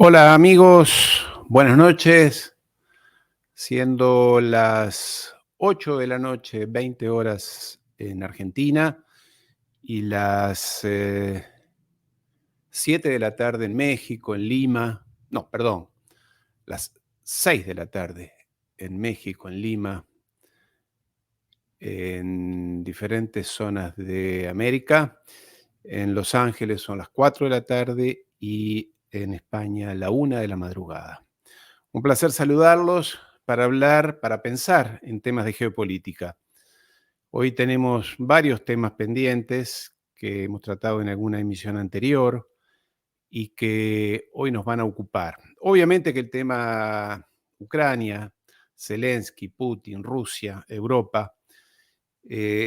Hola amigos, buenas noches. Siendo las 8 de la noche, 20 horas en Argentina y las 7 de la tarde en México, en Lima. No, perdón, las 6 de la tarde en México, en Lima, en diferentes zonas de América. En Los Ángeles son las 4 de la tarde y en España la 1 de la madrugada. Un placer saludarlos para hablar, para pensar en temas de geopolítica. Hoy tenemos varios temas pendientes que hemos tratado en alguna emisión anterior y que hoy nos van a ocupar. Obviamente que el tema Ucrania, Zelensky, Putin, Rusia, Europa,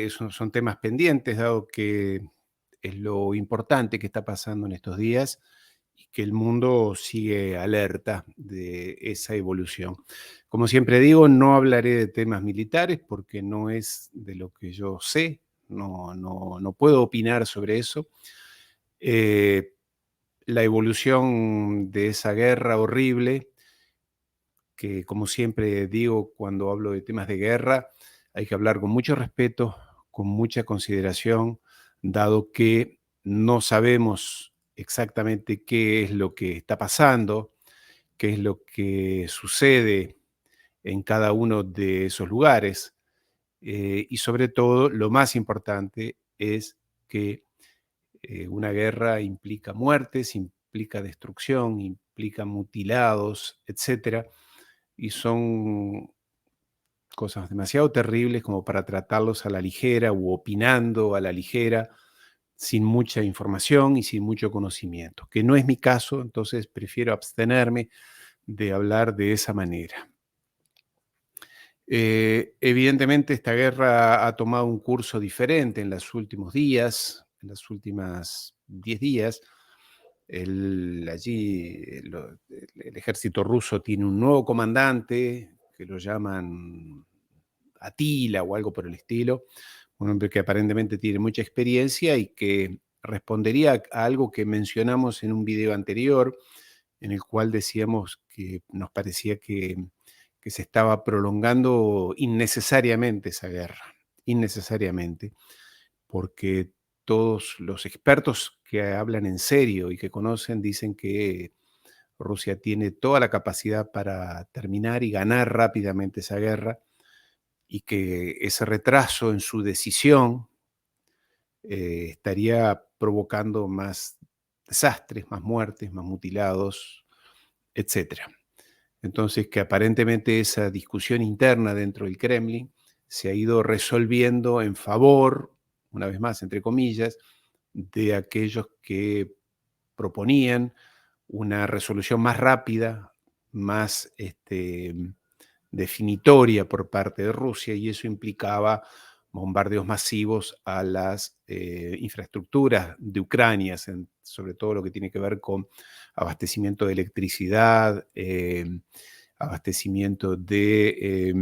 son temas pendientes, dado que es lo importante que está pasando en estos días y que el mundo sigue alerta de esa evolución. Como siempre digo, no hablaré de temas militares porque no es de lo que yo sé, no puedo opinar sobre eso. La evolución de esa guerra horrible, que como siempre digo cuando hablo de temas de guerra, hay que hablar con mucho respeto, con mucha consideración, dado que no sabemos exactamente qué es lo que está pasando, qué es lo que sucede en cada uno de esos lugares. Y sobre todo, lo más importante es que una guerra implica muertes, implica destrucción, implica mutilados, etcétera, y son cosas demasiado terribles como para tratarlos a la ligera u opinando a la ligera, sin mucha información y sin mucho conocimiento, que no es mi caso, entonces prefiero abstenerme de hablar de esa manera. Evidentemente esta guerra ha tomado un curso diferente en los últimos días, en las últimas 10 días. El ejército ruso tiene un nuevo comandante que lo llaman Atila o algo por el estilo, un hombre que aparentemente tiene mucha experiencia y que respondería a algo que mencionamos en un video anterior, en el cual decíamos que nos parecía que se estaba prolongando innecesariamente esa guerra, innecesariamente, porque todos los expertos que hablan en serio y que conocen dicen que Rusia tiene toda la capacidad para terminar y ganar rápidamente esa guerra y que ese retraso en su decisión estaría provocando más desastres, más muertes, más mutilados, etcétera. Entonces, que aparentemente esa discusión interna dentro del Kremlin se ha ido resolviendo en favor, una vez más, entre comillas, de aquellos que proponían una resolución más rápida, más definitoria por parte de Rusia, y eso implicaba bombardeos masivos a las infraestructuras de Ucrania, sobre todo lo que tiene que ver con abastecimiento de electricidad, abastecimiento de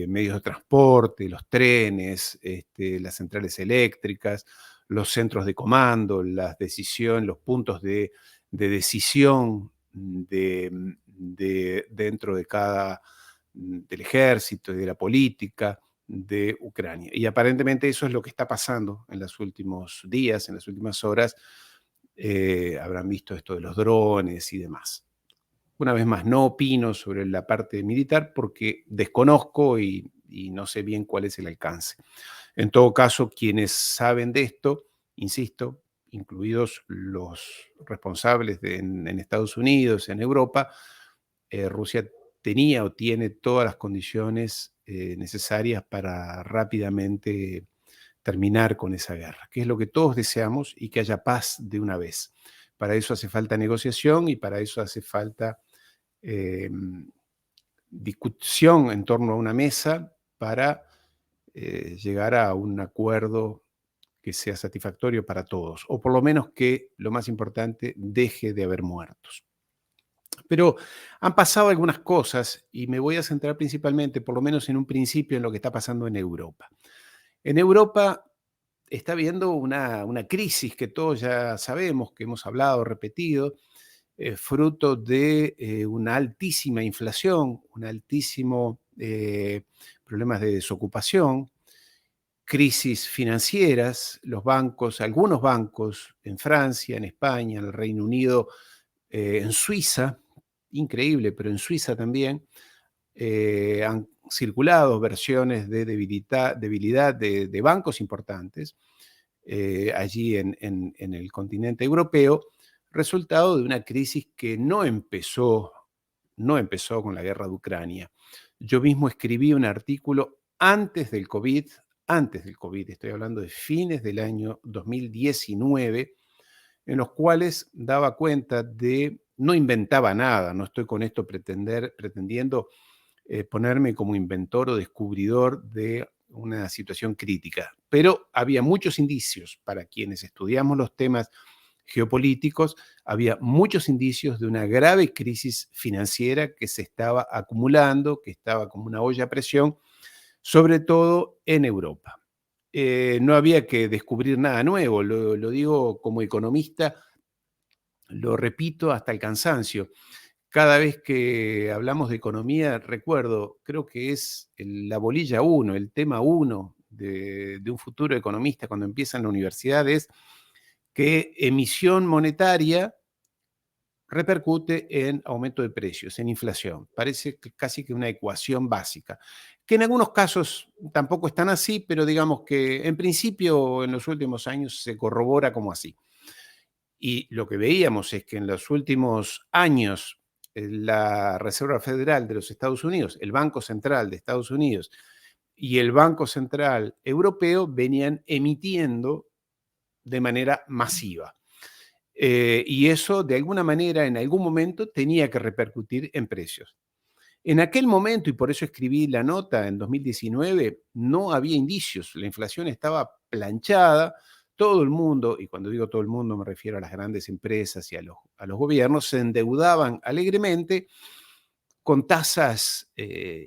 medios de transporte, los trenes, las centrales eléctricas, los centros de comando, las decisiones, los puntos de decisión dentro de cada del ejército y de la política de Ucrania. Y aparentemente eso es lo que está pasando en los últimos días, en las últimas horas. Habrán visto esto de los drones y demás. Una vez más, no opino sobre la parte militar porque desconozco y no sé bien cuál es el alcance. En todo caso, quienes saben de esto, insisto, incluidos los responsables en Estados Unidos, en Europa, Rusia tenía o tiene todas las condiciones necesarias para rápidamente terminar con esa guerra, que es lo que todos deseamos y que haya paz de una vez. Para eso hace falta negociación y para eso hace falta eh, discusión en torno a una mesa para llegar a un acuerdo que sea satisfactorio para todos, o por lo menos que, lo más importante, deje de haber muertos. Pero han pasado algunas cosas y me voy a centrar principalmente, por lo menos en un principio, en lo que está pasando en Europa. En Europa está habiendo una crisis que todos ya sabemos, que hemos hablado, repetido, fruto de una altísima inflación, un altísimo problemas de desocupación, crisis financieras, los bancos, algunos bancos en Francia, en España, en el Reino Unido, en Suiza, increíble, pero en Suiza también, han circulado versiones de debilidad de bancos importantes allí en el continente europeo, resultado de una crisis que no empezó con la guerra de Ucrania. Yo mismo escribí un artículo antes del COVID, estoy hablando de fines del año 2019, en los cuales daba cuenta no inventaba nada, no estoy con esto pretendiendo ponerme como inventor o descubridor de una situación crítica, pero había muchos indicios para quienes estudiamos los temas geopolíticos, había muchos indicios de una grave crisis financiera que se estaba acumulando, que estaba como una olla a presión, sobre todo en Europa. No había que descubrir nada nuevo, lo digo como economista, lo repito hasta el cansancio. Cada vez que hablamos de economía, recuerdo, creo que es la bolilla 1, el tema 1 de un futuro economista cuando empieza en la universidad, es que emisión monetaria repercute en aumento de precios, en inflación. Parece casi que una ecuación básica, que en algunos casos tampoco es tan así, pero digamos que en principio en los últimos años se corrobora como así. Y lo que veíamos es que en los últimos años la Reserva Federal de los Estados Unidos, el Banco Central de Estados Unidos y el Banco Central Europeo venían emitiendo de manera masiva. Y eso, de alguna manera, en algún momento, tenía que repercutir en precios. En aquel momento, y por eso escribí la nota en 2019, no había indicios, la inflación estaba planchada, todo el mundo, y cuando digo todo el mundo me refiero a las grandes empresas y a los gobiernos, se endeudaban alegremente con tasas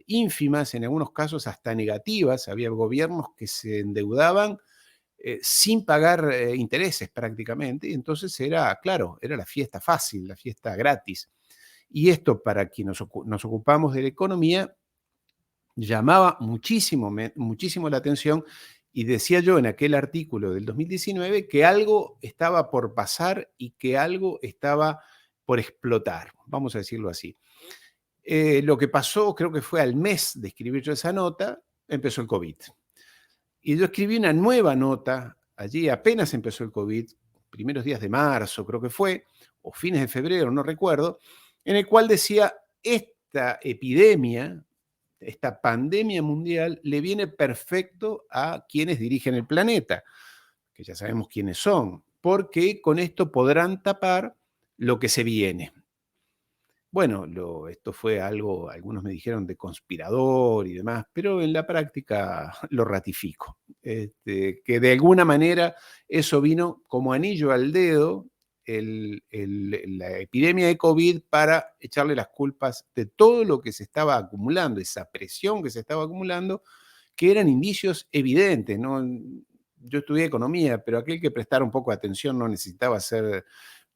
ínfimas, en algunos casos hasta negativas. Había gobiernos que se endeudaban sin pagar intereses prácticamente, y entonces claro, era la fiesta fácil, la fiesta gratis. Y esto, para quienes nos ocupamos de la economía, llamaba muchísimo la atención, y decía yo en aquel artículo del 2019 que algo estaba por pasar y que algo estaba por explotar, vamos a decirlo así. Lo que pasó, creo que fue al mes de escribir yo esa nota, empezó el COVID. Y yo escribí una nueva nota, allí apenas empezó el COVID, primeros días de marzo creo que fue, o fines de febrero, no recuerdo, en el cual decía, esta epidemia, esta pandemia mundial le viene perfecto a quienes dirigen el planeta, que ya sabemos quiénes son, porque con esto podrán tapar lo que se viene. Bueno, esto fue algo, algunos me dijeron de conspirador y demás, pero en la práctica lo ratifico. Que de alguna manera eso vino como anillo al dedo, la epidemia de COVID, para echarle las culpas de todo lo que se estaba acumulando, esa presión que se estaba acumulando, que eran indicios evidentes, ¿no? Yo estudié economía, pero aquel que prestara un poco de atención no necesitaba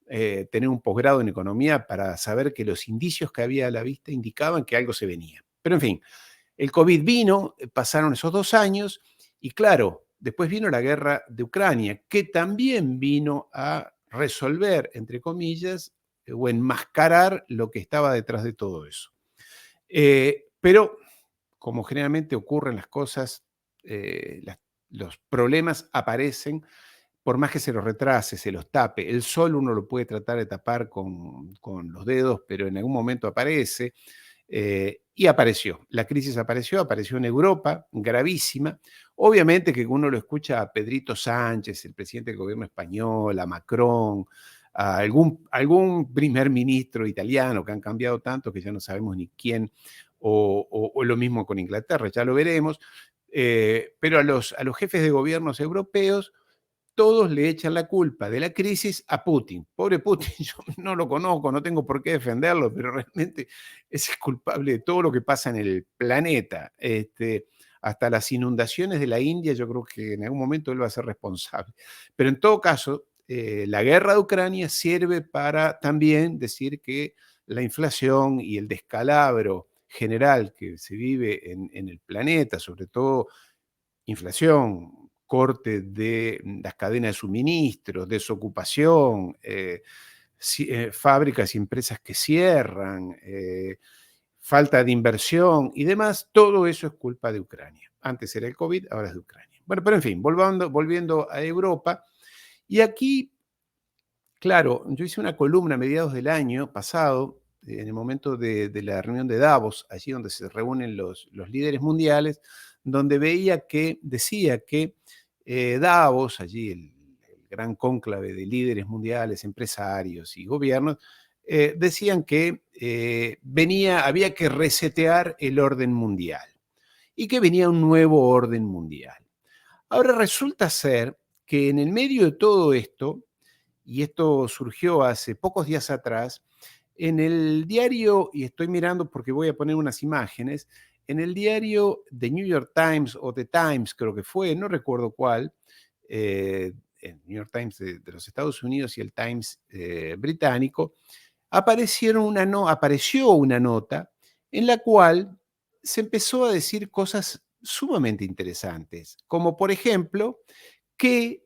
tener un posgrado en economía para saber que los indicios que había a la vista indicaban que algo se venía. Pero en fin, el COVID vino, pasaron esos 2 años y claro, después vino la guerra de Ucrania, que también vino a resolver, entre comillas, o enmascarar lo que estaba detrás de todo eso. Pero, como generalmente ocurren las cosas, los problemas aparecen por más que se los retrase, se los tape. El sol uno lo puede tratar de tapar con los dedos, pero en algún momento aparece. Y apareció. La crisis apareció en Europa, gravísima. Obviamente que uno lo escucha a Pedrito Sánchez, el presidente del gobierno español, a Macron, a algún primer ministro italiano, que han cambiado tanto que ya no sabemos ni quién, o lo mismo con Inglaterra, ya lo veremos. Pero a los jefes de gobiernos europeos, todos le echan la culpa de la crisis a Putin. Pobre Putin, yo no lo conozco, no tengo por qué defenderlo, pero realmente es culpable de todo lo que pasa en el planeta. Hasta las inundaciones de la India, yo creo que en algún momento él va a ser responsable. Pero en todo caso, la guerra de Ucrania sirve para también decir que la inflación y el descalabro general que se vive en el planeta, sobre todo inflación, corte de las cadenas de suministros, desocupación, fábricas y empresas que cierran, falta de inversión y demás, todo eso es culpa de Ucrania. Antes era el COVID, ahora es de Ucrania. Bueno, pero en fin, volviendo a Europa, y aquí, claro, yo hice una columna a mediados del año pasado, en el momento de la reunión de Davos, allí donde se reúnen los líderes mundiales, donde decía que Davos, allí el gran cónclave de líderes mundiales, empresarios y gobiernos, decían que había que resetear el orden mundial y que venía un nuevo orden mundial. Ahora resulta ser que en el medio de todo esto, y esto surgió hace pocos días atrás, en el diario, y estoy mirando porque voy a poner unas imágenes, en el diario The New York Times o The Times, creo que fue, no recuerdo cuál, el New York Times de los Estados Unidos y el Times británico, apareció una nota en la cual se empezó a decir cosas sumamente interesantes, como por ejemplo que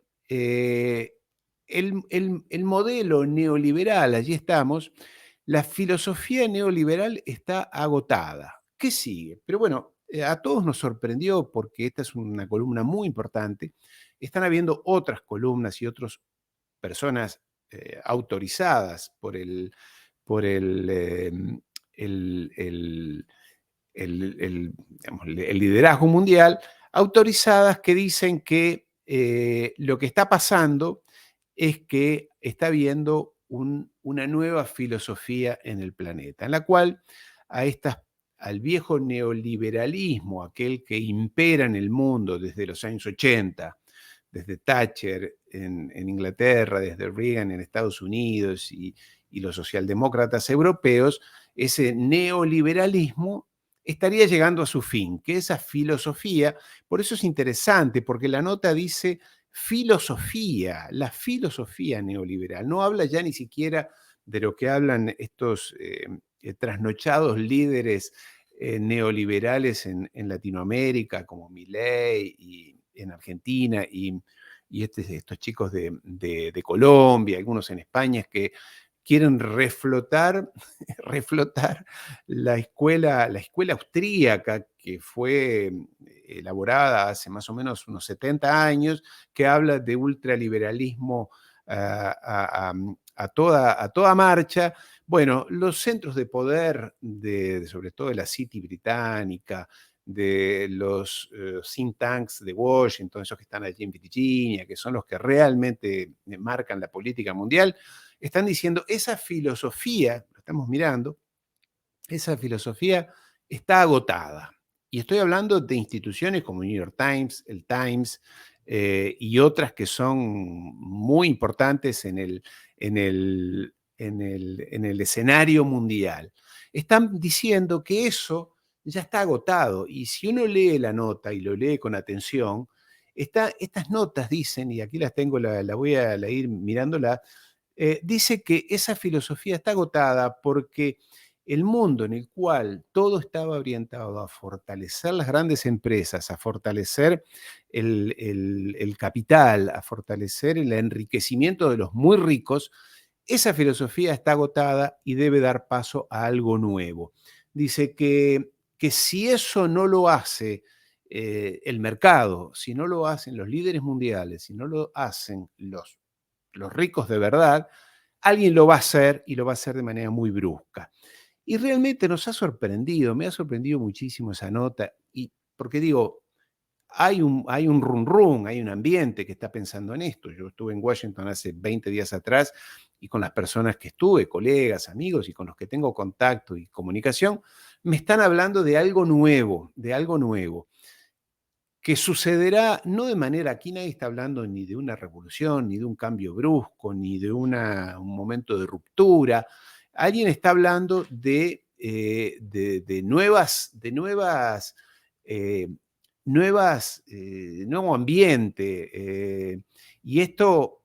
el modelo neoliberal, allí estamos, la filosofía neoliberal está agotada. ¿Qué sigue? Pero bueno, a todos nos sorprendió porque esta es una columna muy importante. Están habiendo otras columnas y otras personas autorizadas por el, el- digamos, el liderazgo mundial, autorizadas que dicen que lo que está pasando es que está habiendo una nueva filosofía en el planeta, en la cual a al viejo neoliberalismo, aquel que impera en el mundo desde los años 80, desde Thatcher en Inglaterra, desde Reagan en Estados Unidos y los socialdemócratas europeos, ese neoliberalismo estaría llegando a su fin, que esa filosofía, por eso es interesante, porque la nota dice filosofía, la filosofía neoliberal, no habla ya ni siquiera de lo que hablan estos trasnochados líderes neoliberales en Latinoamérica, como Milei y en Argentina y estos chicos de Colombia, algunos en España, que quieren reflotar la escuela austríaca que fue elaborada hace más o menos unos 70 años, que habla de ultraliberalismo a toda marcha. Bueno, los centros de poder, sobre todo de la City británica, de los think tanks de Washington, esos que están allí en Virginia, que son los que realmente marcan la política mundial, están diciendo, esa filosofía, lo estamos mirando, esa filosofía está agotada. Y estoy hablando de instituciones como New York Times, el Times y otras que son muy importantes en el escenario mundial. Están diciendo que eso ya está agotado. Y si uno lee la nota y lo lee con atención, estas notas dicen, y aquí las tengo, la voy a ir mirándola, dice que esa filosofía está agotada porque el mundo en el cual todo estaba orientado a fortalecer las grandes empresas, a fortalecer el capital, a fortalecer el enriquecimiento de los muy ricos, esa filosofía está agotada y debe dar paso a algo nuevo. Dice que si eso no lo hace el mercado, si no lo hacen los líderes mundiales, si no lo hacen los ricos de verdad, alguien lo va a hacer y lo va a hacer de manera muy brusca. Y realmente nos ha sorprendido, me ha sorprendido muchísimo esa nota, y porque digo, hay un run run, hay un ambiente que está pensando en esto. Yo estuve en Washington hace 20 días atrás y con las personas que estuve, colegas, amigos y con los que tengo contacto y comunicación, me están hablando de algo nuevo que sucederá no de manera, aquí nadie está hablando ni de una revolución, ni de un cambio brusco, ni de un momento de ruptura. Alguien está hablando de nuevo ambiente. Y esto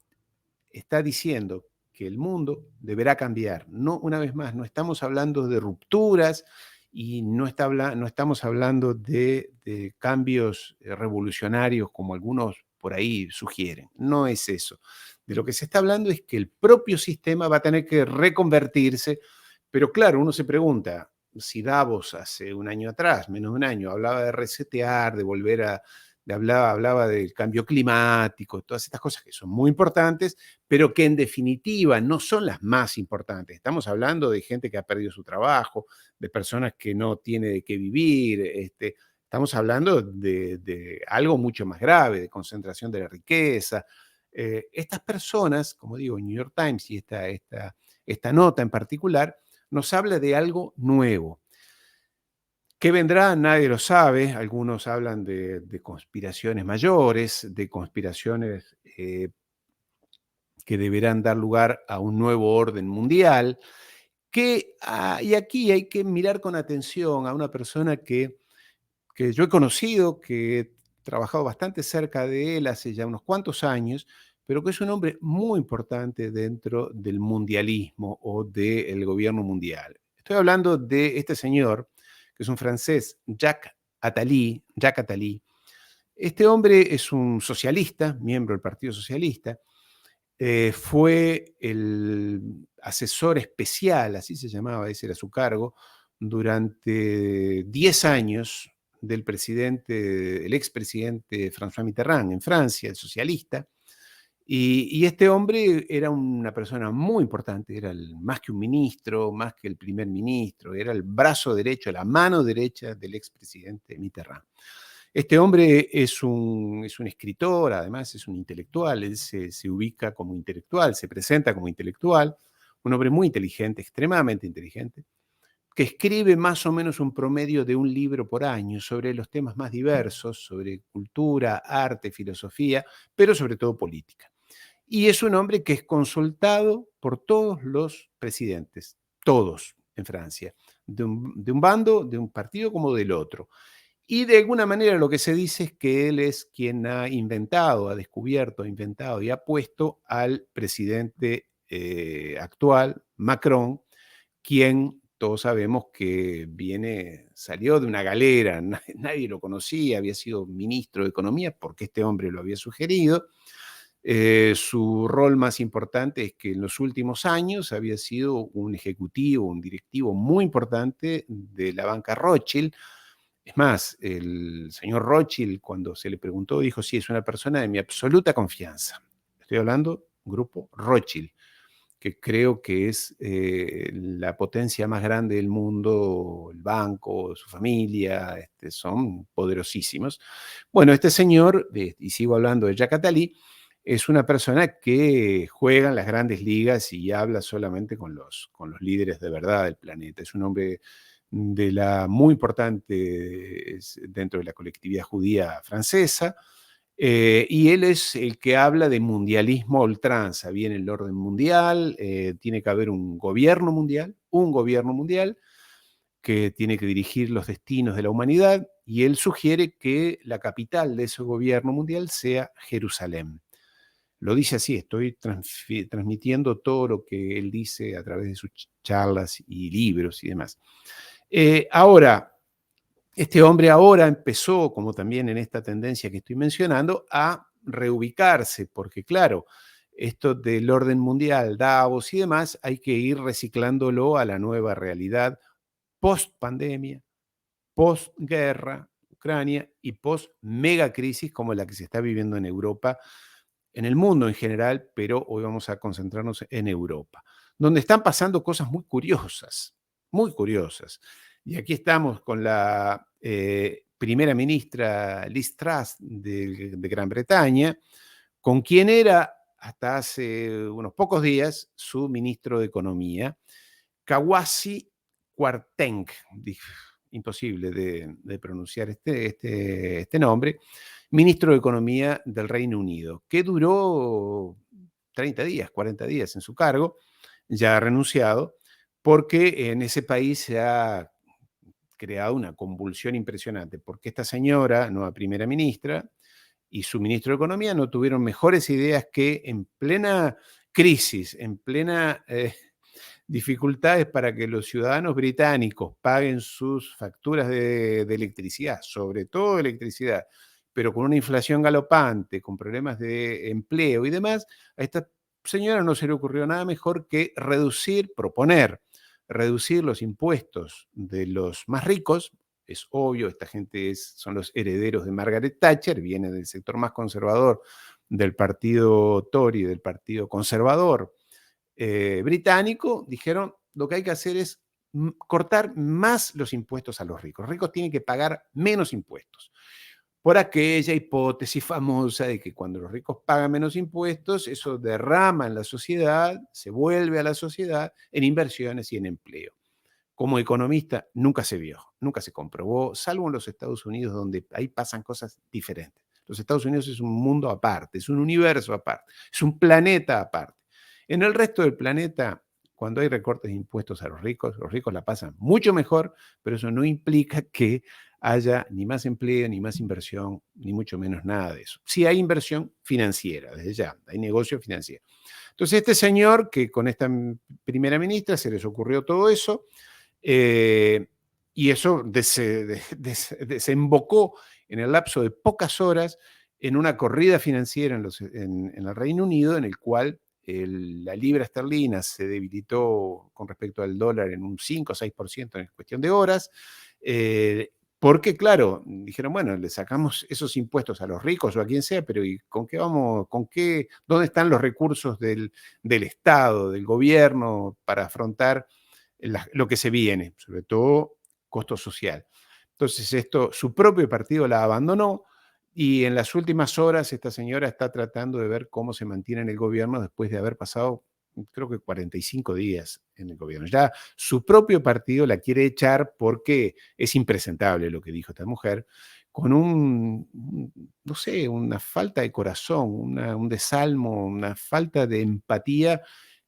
está diciendo que el mundo deberá cambiar. No, una vez más, no estamos hablando de rupturas y no estamos hablando de cambios revolucionarios como algunos por ahí sugieren. No es eso. De lo que se está hablando es que el propio sistema va a tener que reconvertirse, pero claro, uno se pregunta, si Davos hace un año atrás, menos de un año, hablaba de resetear, de volver a, hablaba del cambio climático, todas estas cosas que son muy importantes, pero que en definitiva no son las más importantes. Estamos hablando de gente que ha perdido su trabajo, de personas que no tiene de qué vivir, estamos hablando de algo mucho más grave, de concentración de la riqueza. Estas personas, como digo, New York Times y esta nota en particular, nos habla de algo nuevo. ¿Qué vendrá? Nadie lo sabe. Algunos hablan de conspiraciones mayores, de conspiraciones que deberán dar lugar a un nuevo orden mundial. Y aquí hay que mirar con atención a una persona que yo he conocido, que he trabajado bastante cerca de él hace ya unos cuantos años, pero que es un hombre muy importante dentro del mundialismo o del gobierno mundial. Estoy hablando de este señor, que es un francés, Jacques Attali. Jacques Attali. Este hombre es un socialista, miembro del Partido Socialista, fue el asesor especial, así se llamaba, ese era su cargo, durante 10 años del presidente, el expresidente François Mitterrand en Francia, el socialista. Y este hombre era una persona muy importante, era más que un ministro, más que el primer ministro, era el brazo derecho, la mano derecha del expresidente Mitterrand. Este hombre es un escritor, además es un intelectual, él se ubica como intelectual, se presenta como intelectual, un hombre muy inteligente, extremadamente inteligente, que escribe más o menos un promedio de un libro por año sobre los temas más diversos, sobre cultura, arte, filosofía, pero sobre todo política. Y es un hombre que es consultado por todos los presidentes, todos en Francia, de un bando, de un partido como del otro. Y de alguna manera lo que se dice es que él es quien ha inventado, ha descubierto, ha inventado y ha puesto al presidente actual, Macron, quien todos sabemos que salió de una galera, nadie lo conocía, había sido ministro de Economía porque este hombre lo había sugerido. Su rol más importante es que en los últimos años había sido un ejecutivo, un directivo muy importante de la banca Rothschild. Es más, el señor Rothschild, cuando se le preguntó, dijo, sí, es una persona de mi absoluta confianza. Estoy hablando grupo Rothschild, que creo que es la potencia más grande del mundo, el banco, su familia, son poderosísimos. Bueno, este señor, y sigo hablando de Jacques Attali, es una persona que juega en las grandes ligas y habla solamente con los líderes de verdad del planeta. Es un hombre de la muy importante dentro de la colectividad judía francesa, y él es el que habla de mundialismo a ultranza. Viene el orden mundial, tiene que haber un gobierno mundial que tiene que dirigir los destinos de la humanidad, y él sugiere que la capital de ese gobierno mundial sea Jerusalén. Lo dice así, estoy transmitiendo todo lo que él dice a través de sus charlas y libros y demás. Ahora, este hombre ahora empezó, como también en esta tendencia que estoy mencionando, a reubicarse, porque claro, esto del orden mundial, Davos y demás, hay que ir reciclándolo a la nueva realidad post pandemia, post guerra, Ucrania, y post mega crisis como la que se está viviendo en Europa, en el mundo en general, pero hoy vamos a concentrarnos en Europa, donde están pasando cosas muy curiosas, muy curiosas. Y aquí estamos con la primera ministra Liz Truss de Gran Bretaña, con quien era hasta hace unos pocos días su ministro de Economía, Kwasi Kwarteng, imposible de pronunciar este nombre, ministro de Economía del Reino Unido, que duró 30 días, 40 días en su cargo, ya ha renunciado, porque en ese país se ha creado una convulsión impresionante, porque esta señora, nueva primera ministra, y su ministro de Economía no tuvieron mejores ideas que en plena crisis, en plena dificultades para que los ciudadanos británicos paguen sus facturas de electricidad, sobre todo electricidad, pero con una inflación galopante, con problemas de empleo y demás, a esta señora no se le ocurrió nada mejor que proponer reducir los impuestos de los más ricos. Es obvio, esta gente son los herederos de Margaret Thatcher, viene del sector más conservador del partido Tory, del partido conservador británico. Dijeron, lo que hay que hacer es cortar más los impuestos a los ricos. Los ricos tienen que pagar menos impuestos. Por aquella hipótesis famosa de que cuando los ricos pagan menos impuestos, eso derrama en la sociedad, se vuelve a la sociedad en inversiones y en empleo. Como economista nunca se vio, nunca se comprobó, salvo en los Estados Unidos, donde ahí pasan cosas diferentes. Los Estados Unidos es un mundo aparte, es un universo aparte, es un planeta aparte. En el resto del planeta, cuando hay recortes de impuestos a los ricos la pasan mucho mejor, pero eso no implica que haya ni más empleo, ni más inversión, ni mucho menos nada de eso. Sí hay inversión financiera, desde ya, hay negocio financiero. Entonces este señor, que con esta primera ministra se les ocurrió todo eso, y eso desembocó en el lapso de pocas horas en una corrida financiera en el Reino Unido, en el cual la libra esterlina se debilitó con respecto al dólar en un 5 o 6% en cuestión de horas, porque, claro, dijeron, bueno, le sacamos esos impuestos a los ricos o a quien sea, pero ¿y con qué vamos? ¿Dónde están los recursos del Estado, del gobierno para afrontar lo que se viene, sobre todo costo social? Entonces, su propio partido la abandonó y en las últimas horas esta señora está tratando de ver cómo se mantiene en el gobierno después de haber pasado, creo que 45 días en el gobierno. Ya su propio partido la quiere echar porque es impresentable lo que dijo esta mujer, con no sé, una falta de corazón, un desalmo, una falta de empatía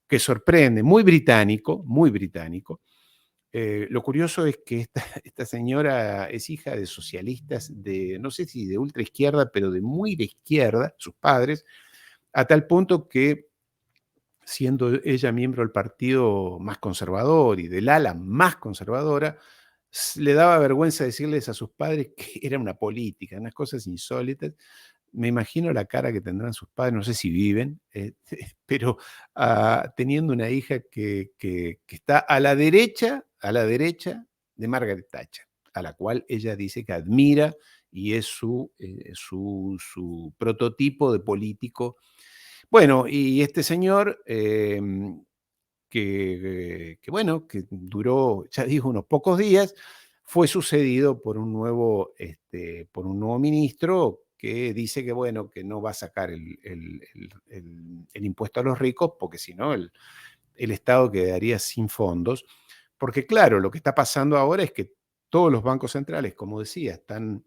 que sorprende, muy británico, muy británico. Lo curioso es que esta señora es hija de socialistas no sé si de ultra izquierda, pero de muy de izquierda, sus padres, a tal punto que, siendo ella miembro del partido más conservador y del ala más conservadora, le daba vergüenza decirles a sus padres que era una política, unas cosas insólitas. Me imagino la cara que tendrán sus padres, no sé si viven, pero teniendo una hija que está a la derecha de Margaret Thatcher, a la cual ella dice que admira y es su prototipo de político. Bueno, y este señor, bueno, que duró, ya digo, unos pocos días, fue sucedido por un nuevo ministro que dice que, bueno, que no va a sacar el impuesto a los ricos, porque si no, el Estado quedaría sin fondos. Porque claro, lo que está pasando ahora es que todos los bancos centrales, como decía, están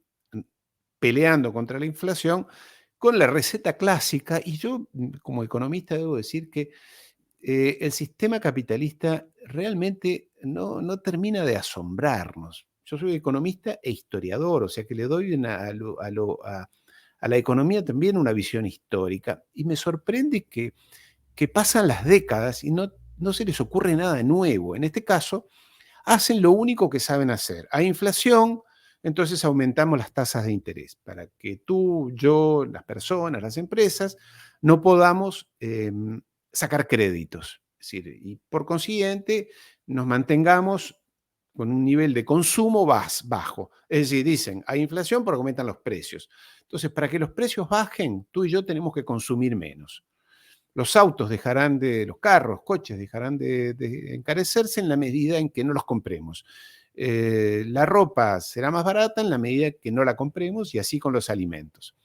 peleando contra la inflación con la receta clásica, y yo como economista debo decir que el sistema capitalista realmente no termina de asombrarnos. Yo soy economista e historiador, o sea que le doy a la economía también una visión histórica, y me sorprende que pasan las décadas y no se les ocurre nada nuevo. En este caso, hacen lo único que saben hacer. Hay inflación, entonces aumentamos las tasas de interés para que tú, yo, las personas, las empresas, no podamos sacar créditos. Es decir, y por consiguiente nos mantengamos con un nivel de consumo bajo. Es decir, dicen, hay inflación porque aumentan los precios. Entonces, para que los precios bajen, tú y yo tenemos que consumir menos. Los autos los carros, coches dejarán de encarecerse en la medida en que no los compremos. La ropa será más barata en la medida que no la compremos, y así con los alimentos.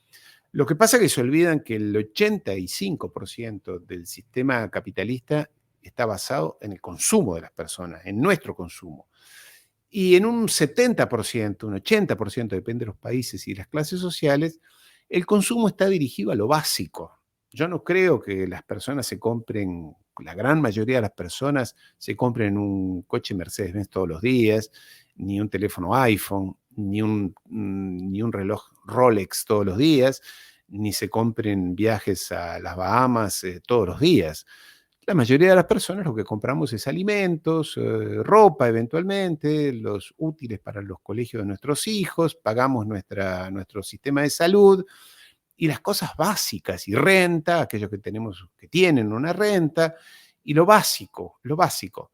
Lo que pasa es que se olvidan que el 85% del sistema capitalista está basado en el consumo de las personas, en nuestro consumo. Y en un 70%, un 80%, depende de los países y las clases sociales, el consumo está dirigido a lo básico. Yo no creo que las personas la gran mayoría de las personas se compren un coche Mercedes-Benz todos los días, ni un teléfono iPhone, ni un reloj Rolex todos los días, ni se compren viajes a las Bahamas todos los días. La mayoría de las personas lo que compramos es alimentos, ropa eventualmente, los útiles para los colegios de nuestros hijos, pagamos nuestro sistema de salud y las cosas básicas y renta, aquellos que tenemos, que tienen una renta, y lo básico, lo básico.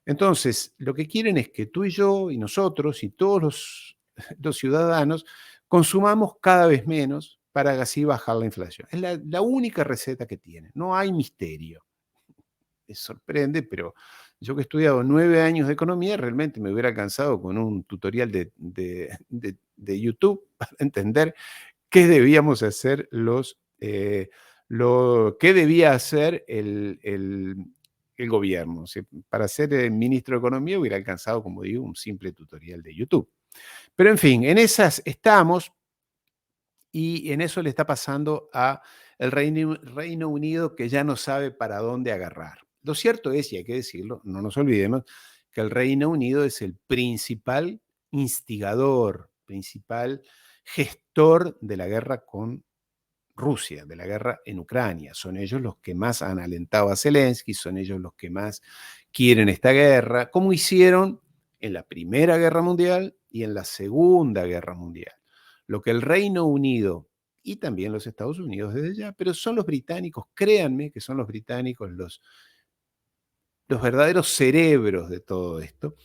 Entonces, lo que quieren es que tú y yo y nosotros y todos los ciudadanos consumamos cada vez menos para así bajar la inflación. Es la única receta que tienen, no hay misterio. Sorprende, pero yo que he estudiado 9 años de economía, realmente me hubiera alcanzado con un tutorial de YouTube para entender qué debíamos hacer qué debía hacer el gobierno. O sea, para ser ministro de Economía hubiera alcanzado, como digo, un simple tutorial de YouTube. Pero en fin, en esas estamos y en eso le está pasando a el Reino Unido, que ya no sabe para dónde agarrar. Lo cierto es, y hay que decirlo, no nos olvidemos, que el Reino Unido es el principal instigador, principal gestor de la guerra con Rusia, de la guerra en Ucrania. Son ellos los que más han alentado a Zelensky, son ellos los que más quieren esta guerra, como hicieron en la Primera Guerra Mundial y en la Segunda Guerra Mundial. Lo que el Reino Unido y también los Estados Unidos desde ya, pero son los británicos, créanme que son los británicos los verdaderos cerebros de todo esto.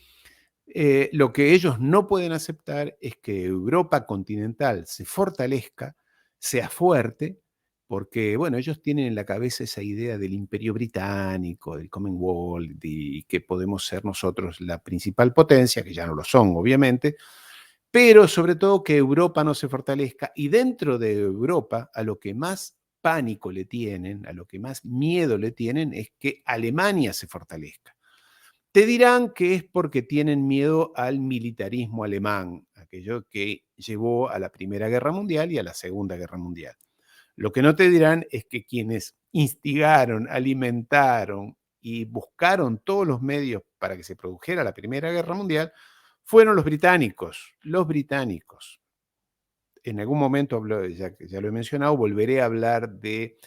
Lo que ellos no pueden aceptar es que Europa continental se fortalezca, sea fuerte, porque, bueno, ellos tienen en la cabeza esa idea del imperio británico, del Commonwealth, y que podemos ser nosotros la principal potencia, que ya no lo son, obviamente, pero sobre todo que Europa no se fortalezca y dentro de Europa a lo que más pánico le tienen, a lo que más miedo le tienen es que Alemania se fortalezca. Te dirán que es porque tienen miedo al militarismo alemán, aquello que llevó a la Primera Guerra Mundial y a la Segunda Guerra Mundial. Lo que no te dirán es que quienes instigaron, alimentaron y buscaron todos los medios para que se produjera la Primera Guerra Mundial fueron los británicos, los británicos. En algún momento, ya lo he mencionado, volveré a hablar de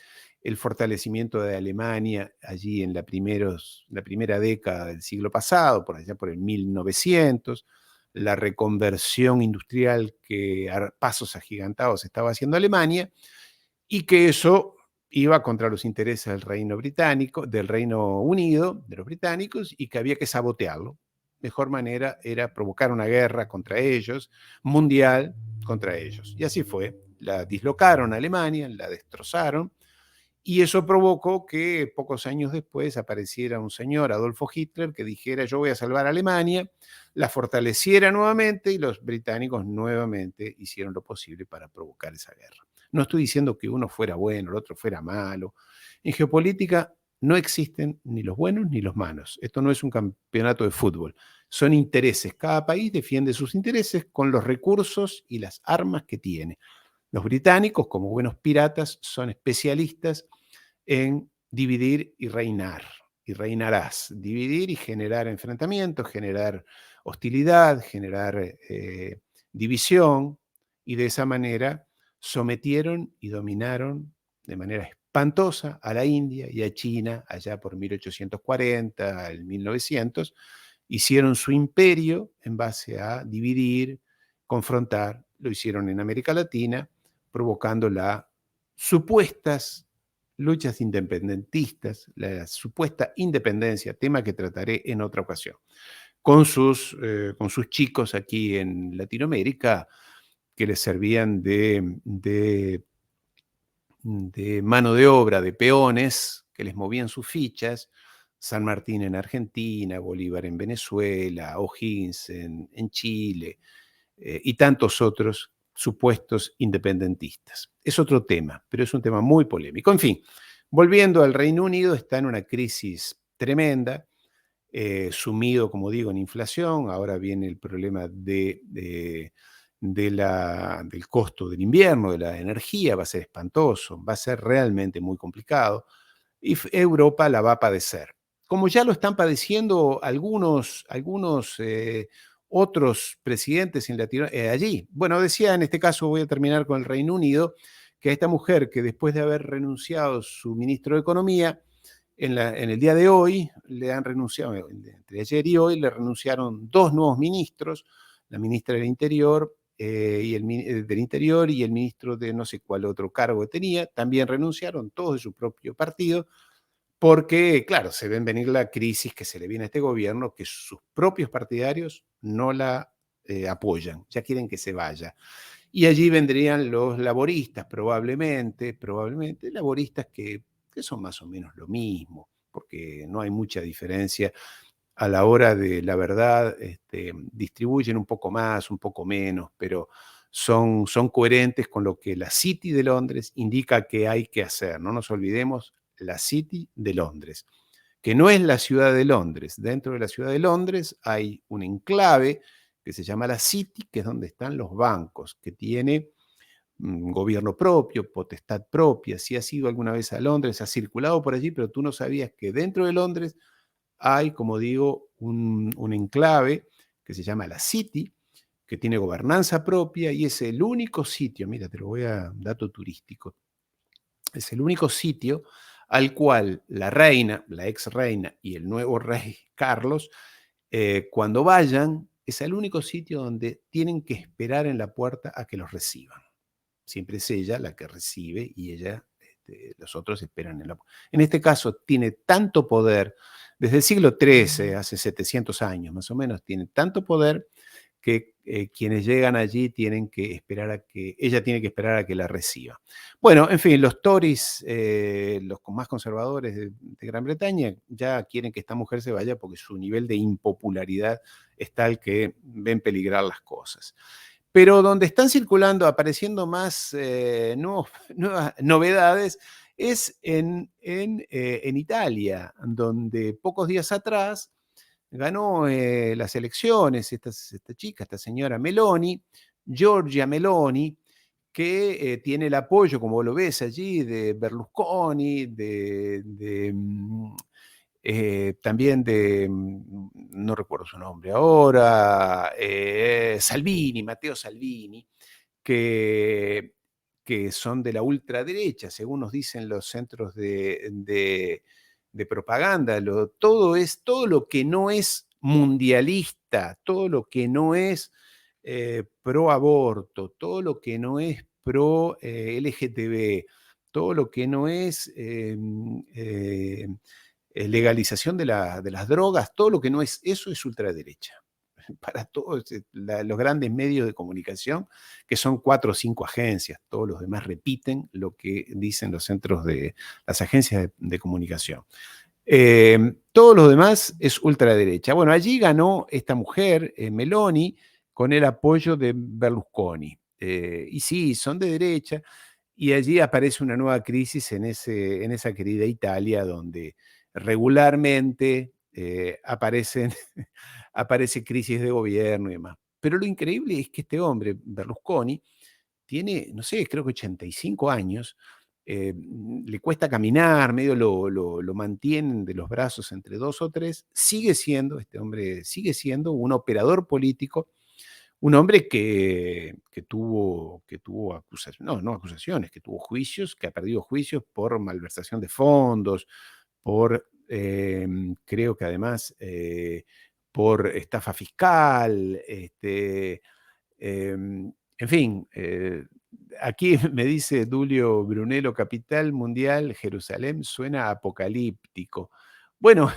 el fortalecimiento de Alemania allí en la primera década del siglo pasado, por allá por el 1900, la reconversión industrial que a pasos agigantados estaba haciendo Alemania, y que eso iba contra los intereses del Reino Británico, del Reino Unido, de los británicos, y que había que sabotearlo. Mejor manera era provocar una guerra contra ellos, mundial contra ellos. Y así fue. La dislocaron a Alemania, la destrozaron, y eso provocó que pocos años después apareciera un señor, Adolfo Hitler, que dijera: yo voy a salvar a Alemania, la fortaleciera nuevamente y los británicos nuevamente hicieron lo posible para provocar esa guerra. No estoy diciendo que uno fuera bueno, el otro fuera malo. En geopolítica no existen ni los buenos ni los malos. Esto no es un campeonato de fútbol. Son intereses. Cada país defiende sus intereses con los recursos y las armas que tiene. Los británicos, como buenos piratas, son especialistas en dividir y reinar. Y reinarás. Dividir y generar enfrentamientos, generar hostilidad, generar división. Y de esa manera sometieron y dominaron de manera espantosa a la India y a China allá por 1840, al 1900. Hicieron su imperio en base a dividir, confrontar. Lo hicieron en América Latina, provocando las supuestas luchas independentistas, la supuesta independencia, tema que trataré en otra ocasión, con sus chicos aquí en Latinoamérica que les servían de mano de obra, de peones, que les movían sus fichas. San Martín en Argentina, Bolívar en Venezuela, O'Higgins en Chile, y tantos otros supuestos independentistas. Es otro tema, pero es un tema muy polémico. En fin, volviendo al Reino Unido, está en una crisis tremenda, sumido, como digo, en inflación. Ahora viene el problema del costo del invierno, de la energía, va a ser espantoso, va a ser realmente muy complicado, y Europa la va a padecer. Como ya lo están padeciendo algunos otros presidentes en allí. Bueno, decía, en este caso voy a terminar con el Reino Unido, que a esta mujer, que después de haber renunciado su ministro de Economía, en el día de hoy le han renunciado, entre ayer y hoy le renunciaron 2 nuevos ministros, la ministra del Interior, del Interior y el ministro de no sé cuál otro cargo tenía, también renunciaron, todos de su propio partido, porque, claro, se ven venir la crisis que se le viene a este gobierno, que sus propios partidarios no la apoyan, ya quieren que se vaya. Y allí vendrían los laboristas, probablemente laboristas que son más o menos lo mismo, porque no hay mucha diferencia a la hora de la verdad, distribuyen un poco más, un poco menos, pero son coherentes con lo que la City de Londres indica que hay que hacer. No nos olvidemos, la City de Londres, que no es la ciudad de Londres. Dentro de la ciudad de Londres hay un enclave que se llama la City, que es donde están los bancos, que tiene gobierno propio, potestad propia. Si has ido alguna vez a Londres, has circulado por allí, pero tú no sabías que dentro de Londres hay, como digo, un enclave que se llama la City, que tiene gobernanza propia y es el único sitio, mira, te lo voy a dato turístico, es el único sitio al cual la reina, la ex reina y el nuevo rey Carlos, cuando vayan, es el único sitio donde tienen que esperar en la puerta a que los reciban. Siempre es ella la que recibe y ella, los otros esperan en la puerta. En este caso, tiene tanto poder, desde el siglo XIII, hace 700 años más o menos, tiene tanto poder que quienes llegan allí tienen que esperar a que, ella tiene que esperar a que la reciba. Bueno, en fin, los Tories, los más conservadores de Gran Bretaña, ya quieren que esta mujer se vaya porque su nivel de impopularidad es tal que ven peligrar las cosas. Pero donde están circulando, apareciendo más nuevas novedades, es en Italia, donde pocos días atrás ganó las elecciones esta chica, esta señora Meloni, Giorgia Meloni, que tiene el apoyo, como lo ves allí, de Berlusconi, también no recuerdo su nombre ahora, Salvini, Matteo Salvini, que, que son de la ultraderecha, según nos dicen los centros de propaganda. Todo lo que no es mundialista, todo lo que no es pro aborto, todo lo que no es pro LGTB, todo lo que no es legalización de las drogas, todo lo que no es eso es ultraderecha. Para todos los grandes medios de comunicación, que son 4 o 5 agencias, todos los demás repiten lo que dicen los centros de las agencias de comunicación. Todo lo demás es ultraderecha. Bueno, allí ganó esta mujer, Meloni, con el apoyo de Berlusconi. Y sí, son de derecha, y allí aparece una nueva crisis en esa querida Italia, donde regularmente aparece crisis de gobierno y demás. Pero lo increíble es que este hombre, Berlusconi, tiene, no sé, creo que 85 años, le cuesta caminar, medio lo mantienen de los brazos entre 2 o 3, este hombre sigue siendo un operador político, un hombre que tuvo acusaciones, no acusaciones, que tuvo juicios, que ha perdido juicios por malversación de fondos, creo que además, por estafa fiscal, en fin, aquí me dice Dulio Brunello, capital mundial, Jerusalén, suena apocalíptico. Bueno,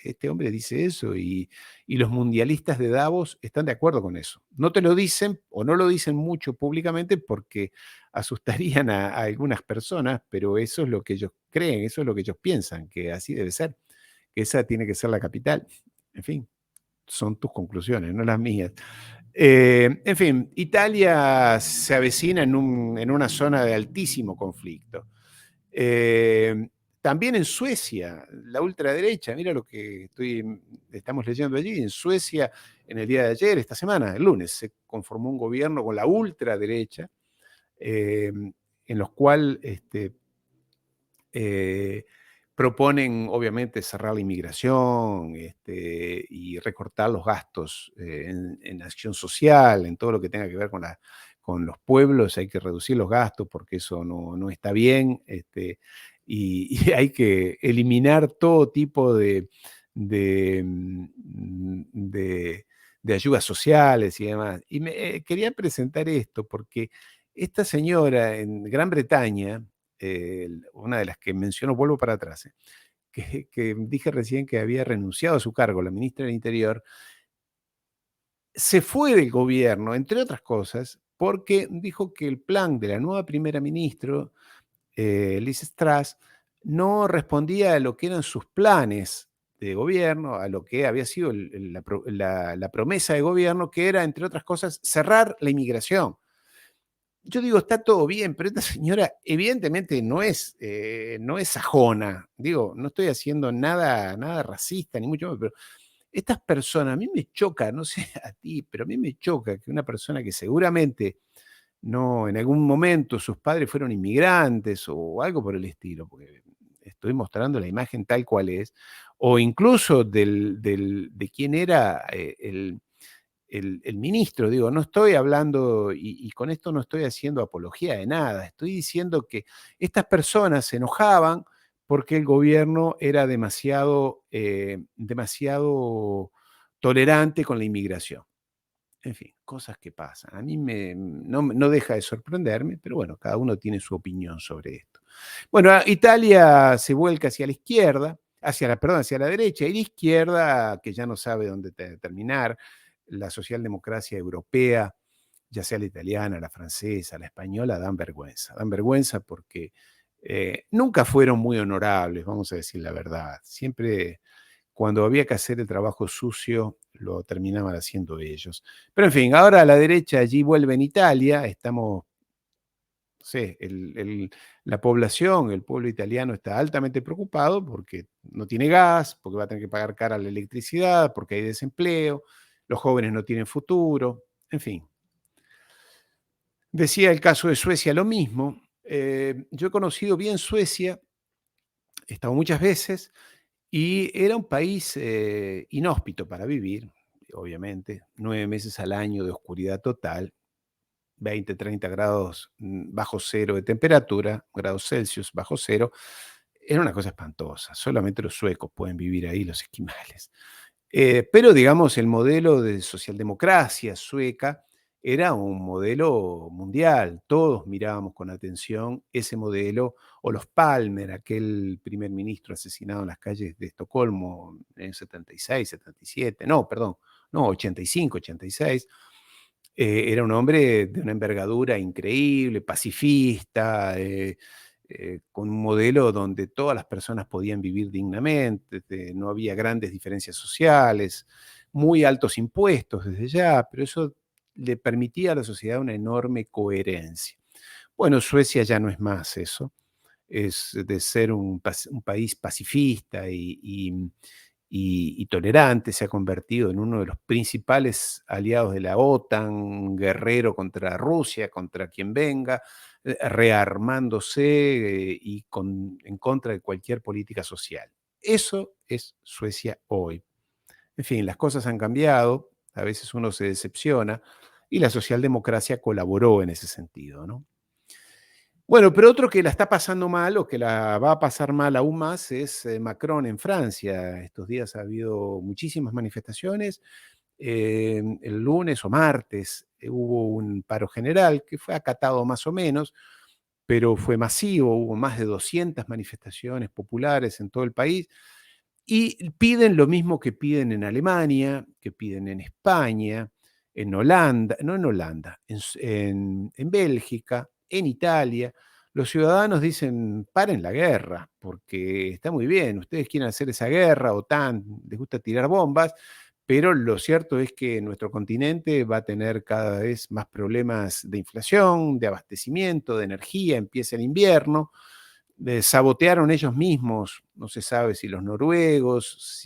este hombre dice eso y los mundialistas de Davos están de acuerdo con eso. No te lo dicen o no lo dicen mucho públicamente porque asustarían a algunas personas, pero eso es lo que ellos creen, eso es lo que ellos piensan, que así debe ser, que esa tiene que ser la capital. En fin, son tus conclusiones, no las mías. En fin, Italia se avecina en una zona de altísimo conflicto. Eh, También en Suecia, la ultraderecha, mira lo que estamos leyendo allí, en Suecia, en el día de ayer, esta semana, el lunes, se conformó un gobierno con la ultraderecha, en los cuales eh, proponen, obviamente, cerrar la inmigración y recortar los gastos en acción social, en todo lo que tenga que ver con con los pueblos, hay que reducir los gastos porque eso no está bien, y hay que eliminar todo tipo de, de ayudas sociales y demás. Y quería presentar esto porque esta señora en Gran Bretaña, una de las que menciono, vuelvo para atrás, que dije recién que había renunciado a su cargo, la ministra del Interior, se fue del gobierno, entre otras cosas, porque dijo que el plan de la nueva primera ministra, Liz Truss, no respondía a lo que eran sus planes de gobierno, a lo que había sido la promesa de gobierno, que era, entre otras cosas, cerrar la inmigración. Yo digo, está todo bien, pero esta señora evidentemente no es sajona. Digo, no estoy haciendo nada racista, ni mucho menos, pero estas personas, a mí me choca, no sé a ti, pero a mí me choca que una persona que seguramente no, en algún momento sus padres fueron inmigrantes o algo por el estilo, porque estoy mostrando la imagen tal cual es, o incluso de quién era el ministro. Digo, no estoy hablando, y con esto no estoy haciendo apología de nada, estoy diciendo que estas personas se enojaban porque el gobierno era demasiado tolerante con la inmigración. En fin, cosas que pasan. A mí no deja de sorprenderme, pero bueno, cada uno tiene su opinión sobre esto. Bueno, Italia se vuelca hacia la izquierda, hacia la derecha, y la izquierda, que ya no sabe dónde terminar, la socialdemocracia europea, ya sea la italiana, la francesa, la española, dan vergüenza. Dan vergüenza porque nunca fueron muy honorables, vamos a decir la verdad. Siempre, cuando había que hacer el trabajo sucio, lo terminaban haciendo ellos. Pero en fin, ahora a la derecha allí vuelve en Italia, estamos, no sé, la población, el pueblo italiano está altamente preocupado porque no tiene gas, porque va a tener que pagar cara la electricidad, porque hay desempleo, los jóvenes no tienen futuro, en fin. Decía el caso de Suecia lo mismo. Yo he conocido bien Suecia, he estado muchas veces, y era un país inhóspito para vivir, obviamente, 9 meses al año de oscuridad total, 20, 30 grados bajo cero de temperatura, grados Celsius bajo cero. Era una cosa espantosa. Solamente los suecos pueden vivir ahí, los esquimales. Pero digamos, el modelo de socialdemocracia sueca era un modelo mundial. Todos mirábamos con atención ese modelo, o los Palmer, aquel primer ministro asesinado en las calles de Estocolmo en el 76, 77, no, perdón, no, 85, 86. Era un hombre de una envergadura increíble, pacifista, con un modelo donde todas las personas podían vivir dignamente, no había grandes diferencias sociales, muy altos impuestos desde ya, pero eso le permitía a la sociedad una enorme coherencia. Bueno, Suecia ya no es más eso, es de ser un país pacifista y tolerante, se ha convertido en uno de los principales aliados de la OTAN, guerrero contra Rusia, contra quien venga, rearmándose en contra de cualquier política social. Eso es Suecia hoy. En fin, las cosas han cambiado, a veces uno se decepciona, y la socialdemocracia colaboró en ese sentido, ¿no? Bueno, pero otro que la está pasando mal, o que la va a pasar mal aún más, es Macron en Francia. Estos días ha habido muchísimas manifestaciones. El lunes o martes hubo un paro general que fue acatado más o menos, pero fue masivo. Hubo más de 200 manifestaciones populares en todo el país y piden lo mismo que piden en Alemania, que piden en España, en Holanda, no en Holanda, en Bélgica, en Italia. Los ciudadanos dicen, paren la guerra, porque está muy bien, ustedes quieren hacer esa guerra, OTAN, les gusta tirar bombas, pero lo cierto es que nuestro continente va a tener cada vez más problemas de inflación, de abastecimiento, de energía, empieza el invierno. Sabotearon ellos mismos, no se sabe si los noruegos,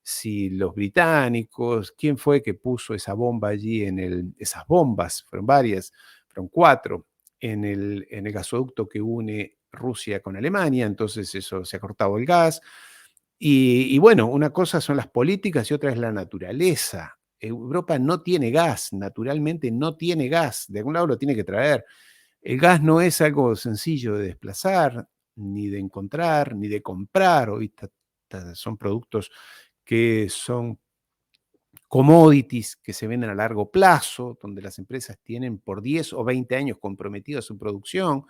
si los británicos, quién fue que puso esa bomba allí esas bombas, fueron varias, fueron 4, en el gasoducto que une Rusia con Alemania, entonces eso se ha cortado el gas. Y bueno, una cosa son las políticas y otra es la naturaleza. Europa no tiene gas, naturalmente no tiene gas, de algún lado lo tiene que traer. El gas no es algo sencillo de desplazar, ni de encontrar, ni de comprar. Hoy son productos que son commodities que se venden a largo plazo, donde las empresas tienen por 10 o 20 años comprometida su producción.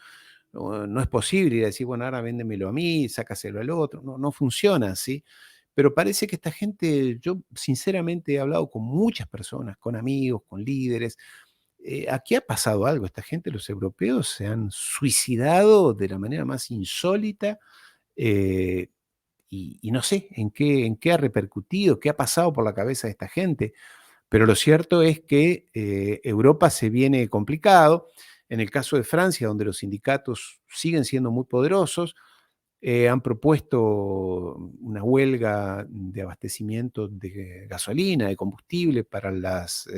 No es posible ir a decir, bueno, ahora véndemelo a mí, sácaselo al otro. No, no funciona así. Pero parece que esta gente, yo sinceramente he hablado con muchas personas, con amigos, con líderes. Aquí ha pasado algo. Esta gente, los europeos, se han suicidado de la manera más insólita. eh, y no sé en qué ha repercutido, qué ha pasado por la cabeza de esta gente. Pero lo cierto es que Europa se viene complicado. En el caso de Francia, donde los sindicatos siguen siendo muy poderosos, han propuesto una huelga de abastecimiento de gasolina, de combustible para las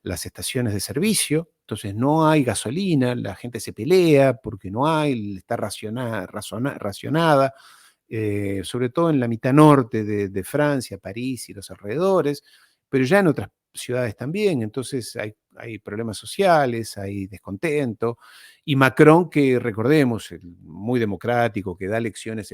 estaciones de servicio. Entonces no hay gasolina, la gente se pelea porque no hay, está racionada, sobre todo en la mitad norte de Francia, París y los alrededores, pero ya en otras ciudades también. Entonces hay problemas sociales, hay descontento. Y Macron, que recordemos, muy democrático, que da lecciones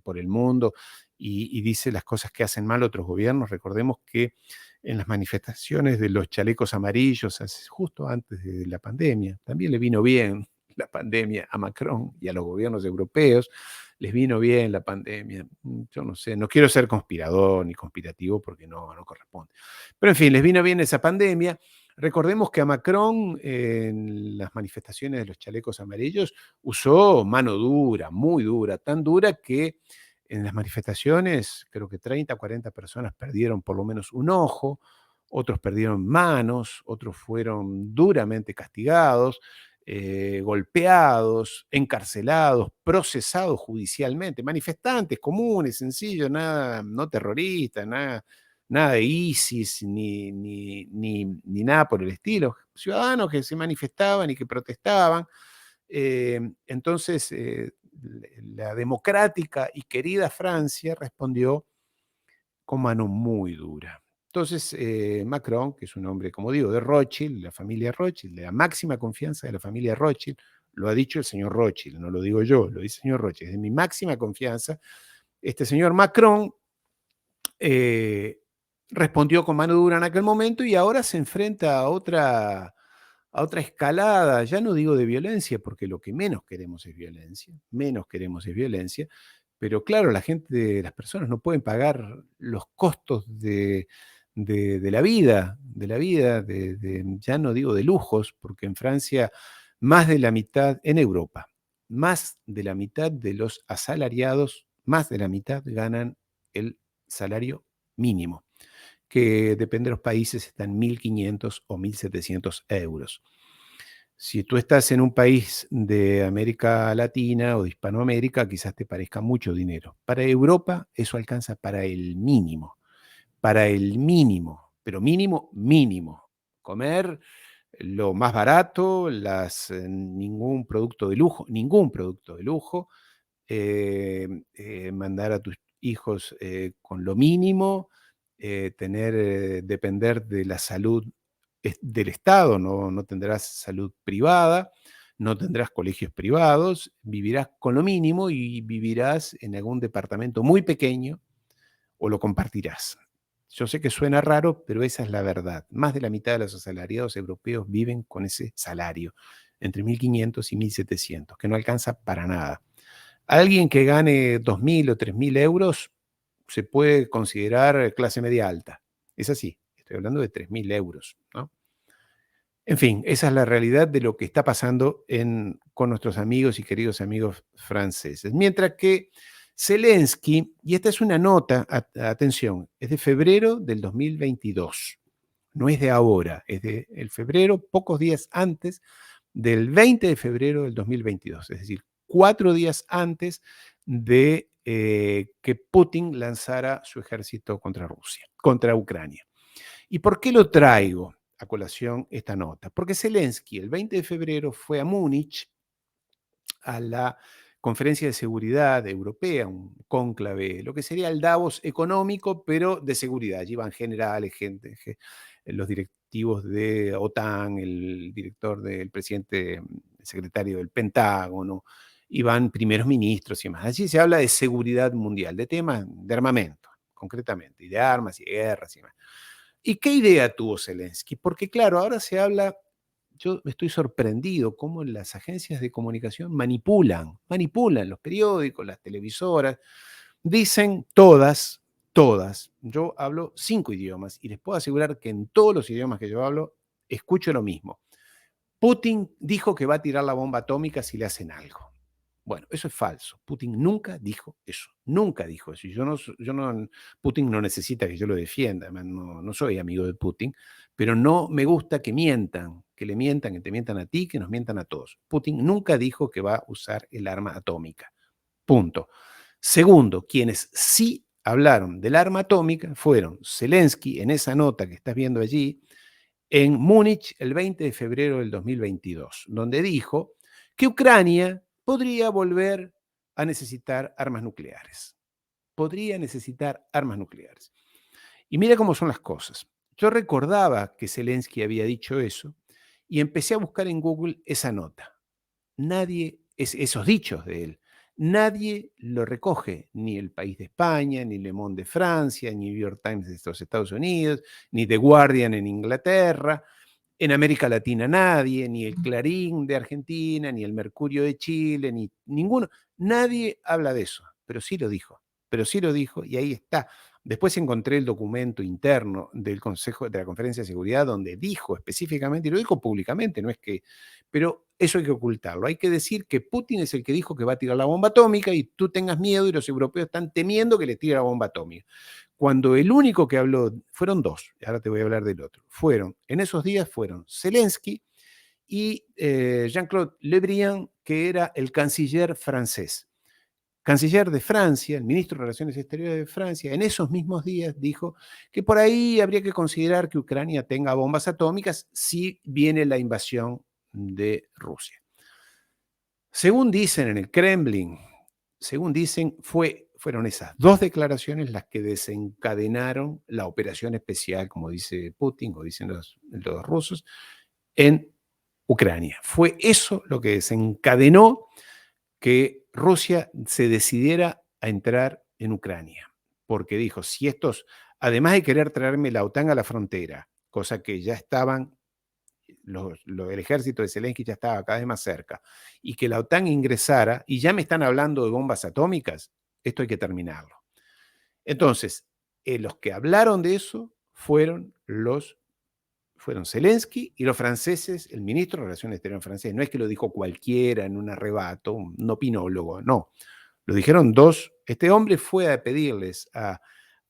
por el mundo y dice las cosas que hacen mal otros gobiernos, recordemos que en las manifestaciones de los chalecos amarillos, justo antes de la pandemia, también le vino bien la pandemia a Macron y a los gobiernos europeos, les vino bien la pandemia. Yo no sé, no quiero ser conspirador ni conspirativo porque no corresponde. Pero en fin, les vino bien esa pandemia. Recordemos que a Macron en las manifestaciones de los chalecos amarillos usó mano dura, muy dura, tan dura que en las manifestaciones creo que 30, 40 personas perdieron por lo menos un ojo, otros perdieron manos, otros fueron duramente castigados, golpeados, encarcelados, procesados judicialmente, manifestantes comunes, sencillos, nada, no terroristas, nada de ISIS ni nada por el estilo, ciudadanos que se manifestaban y que protestaban. Entonces, la democrática y querida Francia respondió con mano muy dura. Entonces, Macron, que es un hombre, como digo, de Rothschild, la familia Rothschild, de la máxima confianza de la familia Rothschild, lo ha dicho el señor Rothschild, no lo digo yo, lo dice el señor Rothschild, es de mi máxima confianza. Este señor Macron eh, respondió con mano dura en aquel momento y ahora se enfrenta a otra escalada, ya no digo de violencia, porque lo que menos queremos es violencia, pero claro, la gente, las personas no pueden pagar los costos de la vida, ya no digo de lujos, porque en Francia más de la mitad, en Europa, más de la mitad de los asalariados, más de la mitad ganan el salario mínimo, que depende de los países, está en 1.500 o 1.700 euros. Si tú estás en un país de América Latina o de Hispanoamérica, quizás te parezca mucho dinero. Para Europa eso alcanza para el mínimo, pero mínimo, mínimo. Comer lo más barato, ningún producto de lujo, mandar a tus hijos con lo mínimo, depender de la salud del Estado, no tendrás salud privada, no tendrás colegios privados, vivirás con lo mínimo y vivirás en algún departamento muy pequeño o lo compartirás. Yo sé que suena raro, pero esa es la verdad. Más de la mitad de los asalariados europeos viven con ese salario, entre 1.500 y 1.700, que no alcanza para nada. Alguien que gane 2.000 o 3.000 euros se puede considerar clase media alta. Es así, estoy hablando de 3.000 euros, ¿no? En fin, esa es la realidad de lo que está pasando con nuestros amigos y queridos amigos franceses. Mientras que Zelensky, y esta es una nota, atención, es de febrero del 2022, no es de ahora, es de el febrero, pocos días antes del 20 de febrero del 2022, es decir, 4 días antes de que Putin lanzara su ejército contra Rusia, contra Ucrania. ¿Y por qué lo traigo a colación esta nota? Porque Zelensky el 20 de febrero fue a Múnich a la Conferencia de Seguridad Europea, un cónclave, lo que sería el Davos económico, pero de seguridad. Allí van generales, los directivos de OTAN, el director del presidente, el secretario del Pentágono, y van primeros ministros y más. Allí se habla de seguridad mundial, de temas de armamento, concretamente, y de armas y de guerras y más. ¿Y qué idea tuvo Zelensky? Porque claro, ahora se habla, yo estoy sorprendido cómo las agencias de comunicación manipulan los periódicos, las televisoras, dicen todas, yo hablo 5 idiomas y les puedo asegurar que en todos los idiomas que yo hablo, escucho lo mismo. Putin dijo que va a tirar la bomba atómica si le hacen algo. Bueno, eso es falso. Putin nunca dijo eso. Nunca dijo eso. Y Putin no necesita que yo lo defienda. No soy amigo de Putin, pero no me gusta que mientan, que le mientan, que te mientan a ti, que nos mientan a todos. Putin nunca dijo que va a usar el arma atómica. Punto. Segundo, quienes sí hablaron del arma atómica fueron Zelensky, en esa nota que estás viendo allí, en Múnich el 20 de febrero del 2022, donde dijo que Ucrania podría volver a necesitar armas nucleares. Podría necesitar armas nucleares. Y mira cómo son las cosas. Yo recordaba que Zelensky había dicho eso y empecé a buscar en Google esa nota. Esos dichos de él, nadie lo recoge, ni el País de España, ni Le Monde de Francia, ni New York Times de los Estados Unidos, ni The Guardian en Inglaterra, en América Latina nadie, ni el Clarín de Argentina, ni el Mercurio de Chile, ni ninguno. Nadie habla de eso, pero sí lo dijo y ahí está. Después encontré el documento interno del Consejo de la Conferencia de Seguridad donde dijo específicamente, y lo dijo públicamente, no es que, pero eso hay que ocultarlo. Hay que decir que Putin es el que dijo que va a tirar la bomba atómica y tú tengas miedo y los europeos están temiendo que le tire la bomba atómica. Cuando el único que habló, fueron dos, ahora te voy a hablar del otro, en esos días fueron Zelensky y Jean-Claude Le Drian, que era el canciller francés. Canciller de Francia, el ministro de Relaciones Exteriores de Francia, en esos mismos días dijo que por ahí habría que considerar que Ucrania tenga bombas atómicas si viene la invasión de Rusia. Según dicen en el Kremlin, fueron esas dos declaraciones las que desencadenaron la operación especial, como dice Putin o dicen los rusos, en Ucrania. Fue eso lo que desencadenó que Rusia se decidiera a entrar en Ucrania, porque dijo, si estos, además de querer traerme la OTAN a la frontera, cosa que ya estaban, el ejército de Zelensky ya estaba cada vez más cerca, y que la OTAN ingresara, y ya me están hablando de bombas atómicas, esto hay que terminarlo. Entonces, los que hablaron de eso fueron Zelensky y los franceses, el ministro de Relaciones Exteriores francés. No es que lo dijo cualquiera en un arrebato, un opinólogo, no. Lo dijeron dos. Este hombre fue a pedirles a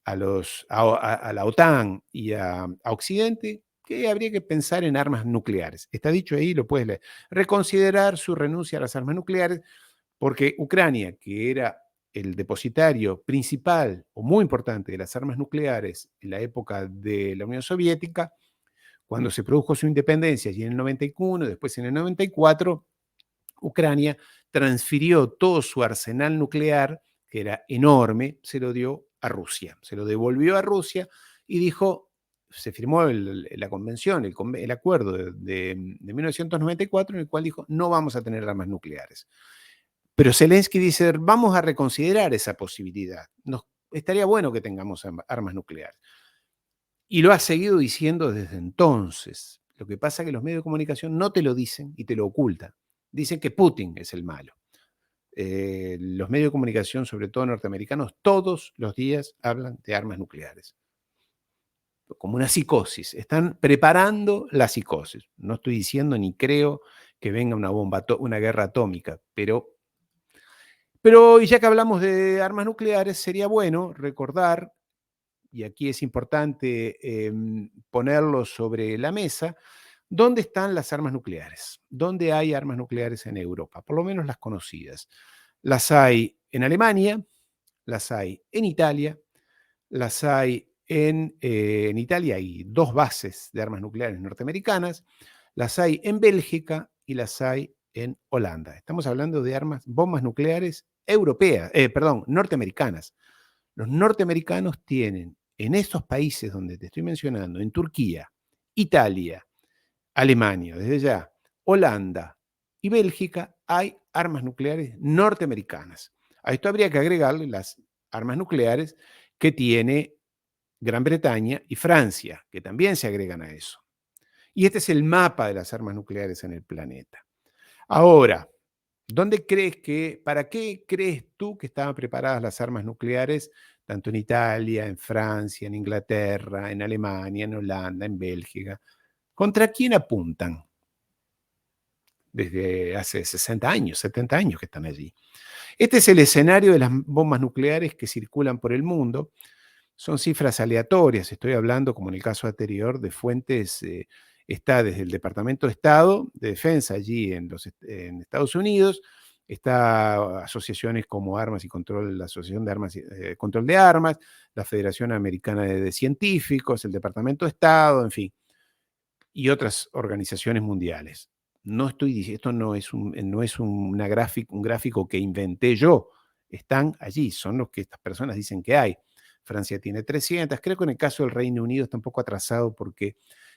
la OTAN y a Occidente que habría que pensar en armas nucleares. Está dicho ahí, lo puedes leer. Reconsiderar su renuncia a las armas nucleares, porque Ucrania, que era el depositario principal o muy importante de las armas nucleares en la época de la Unión Soviética, cuando se produjo su independencia, y en el 91, después en el 94, Ucrania transfirió todo su arsenal nuclear, que era enorme, se lo dio a Rusia, se lo devolvió a Rusia y dijo, se firmó la convención, el acuerdo de 1994, en el cual dijo, no vamos a tener armas nucleares. Pero Zelensky dice, vamos a reconsiderar esa posibilidad. Estaría bueno que tengamos armas nucleares. Y lo ha seguido diciendo desde entonces. Lo que pasa es que los medios de comunicación no te lo dicen y te lo ocultan. Dicen que Putin es el malo. Los medios de comunicación, sobre todo norteamericanos, todos los días hablan de armas nucleares. Como una psicosis. Están preparando la psicosis. No estoy diciendo ni creo que venga una guerra atómica, pero ya que hablamos de armas nucleares, sería bueno recordar, y aquí es importante ponerlo sobre la mesa, ¿dónde están las armas nucleares? ¿Dónde hay armas nucleares en Europa? Por lo menos las conocidas. Las hay en Alemania, las hay en Italia, las hay en Italia hay 2 bases de armas nucleares norteamericanas, las hay en Bélgica y las hay en Holanda. Estamos hablando de bombas nucleares norteamericanas. Los norteamericanos tienen en estos países donde te estoy mencionando, en Turquía, Italia, Alemania, desde ya, Holanda y Bélgica hay armas nucleares norteamericanas. A esto habría que agregarle las armas nucleares que tiene Gran Bretaña y Francia, que también se agregan a eso. Y este es el mapa de las armas nucleares en el planeta. Ahora, ¿para qué crees tú que estaban preparadas las armas nucleares, tanto en Italia, en Francia, en Inglaterra, en Alemania, en Holanda, en Bélgica? ¿Contra quién apuntan? Desde hace 60 años, 70 años que están allí. Este es el escenario de las bombas nucleares que circulan por el mundo. Son cifras aleatorias, estoy hablando, como en el caso anterior, de fuentes, está desde el Departamento de Estado de Defensa allí en Estados Unidos, está asociaciones como Armas y Control, la Asociación de Armas y Control de Armas, la Federación Americana de Científicos, el Departamento de Estado, en fin, y otras organizaciones mundiales. No estoy diciendo, esto no es un gráfico que inventé yo, están allí, son los que estas personas dicen que hay. Francia tiene 300, creo que en el caso del Reino Unido está un poco atrasado porque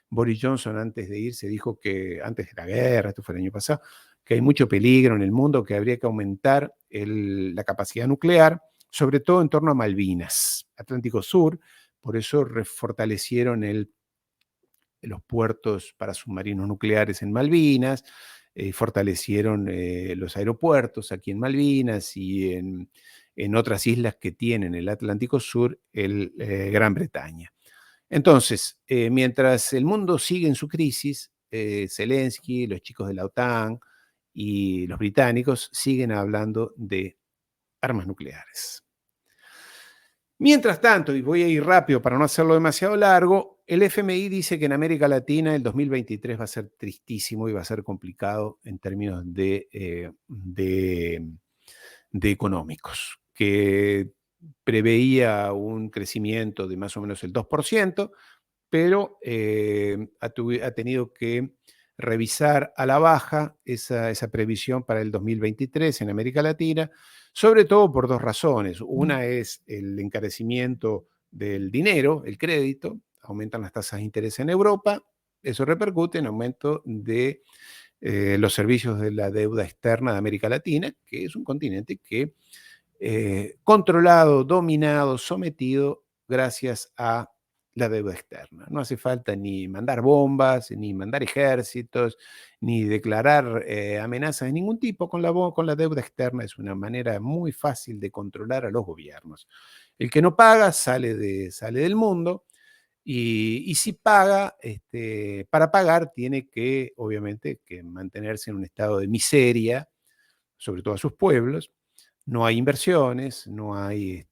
Boris Johnson antes de irse dijo que, antes de la guerra, esto fue el año pasado, que hay mucho peligro en el mundo, que habría que aumentar la capacidad nuclear, sobre todo en torno a Malvinas, Atlántico Sur, por eso fortalecieron los puertos para submarinos nucleares en Malvinas, fortalecieron los aeropuertos aquí en Malvinas y en otras islas que tienen el Atlántico Sur, Gran Bretaña. Entonces, mientras el mundo sigue en su crisis, Zelensky, los chicos de la OTAN y los británicos siguen hablando de armas nucleares. Mientras tanto, y voy a ir rápido para no hacerlo demasiado largo, el FMI dice que en América Latina el 2023 va a ser tristísimo y va a ser complicado en términos de económicos, que preveía un crecimiento de más o menos el 2%, pero ha tenido que revisar a la baja esa previsión para el 2023 en América Latina, sobre todo por dos razones. Una es el encarecimiento del dinero, el crédito, aumentan las tasas de interés en Europa, eso repercute en aumento de los servicios de la deuda externa de América Latina, que es un continente que controlado, dominado, sometido gracias a la deuda externa. No hace falta ni mandar bombas, ni mandar ejércitos, ni declarar amenazas de ningún tipo con la deuda externa. Es una manera muy fácil de controlar a los gobiernos. El que no paga sale del mundo y si paga, para pagar tiene que, obviamente, que mantenerse en un estado de miseria, sobre todo a sus pueblos. No hay inversiones, no hay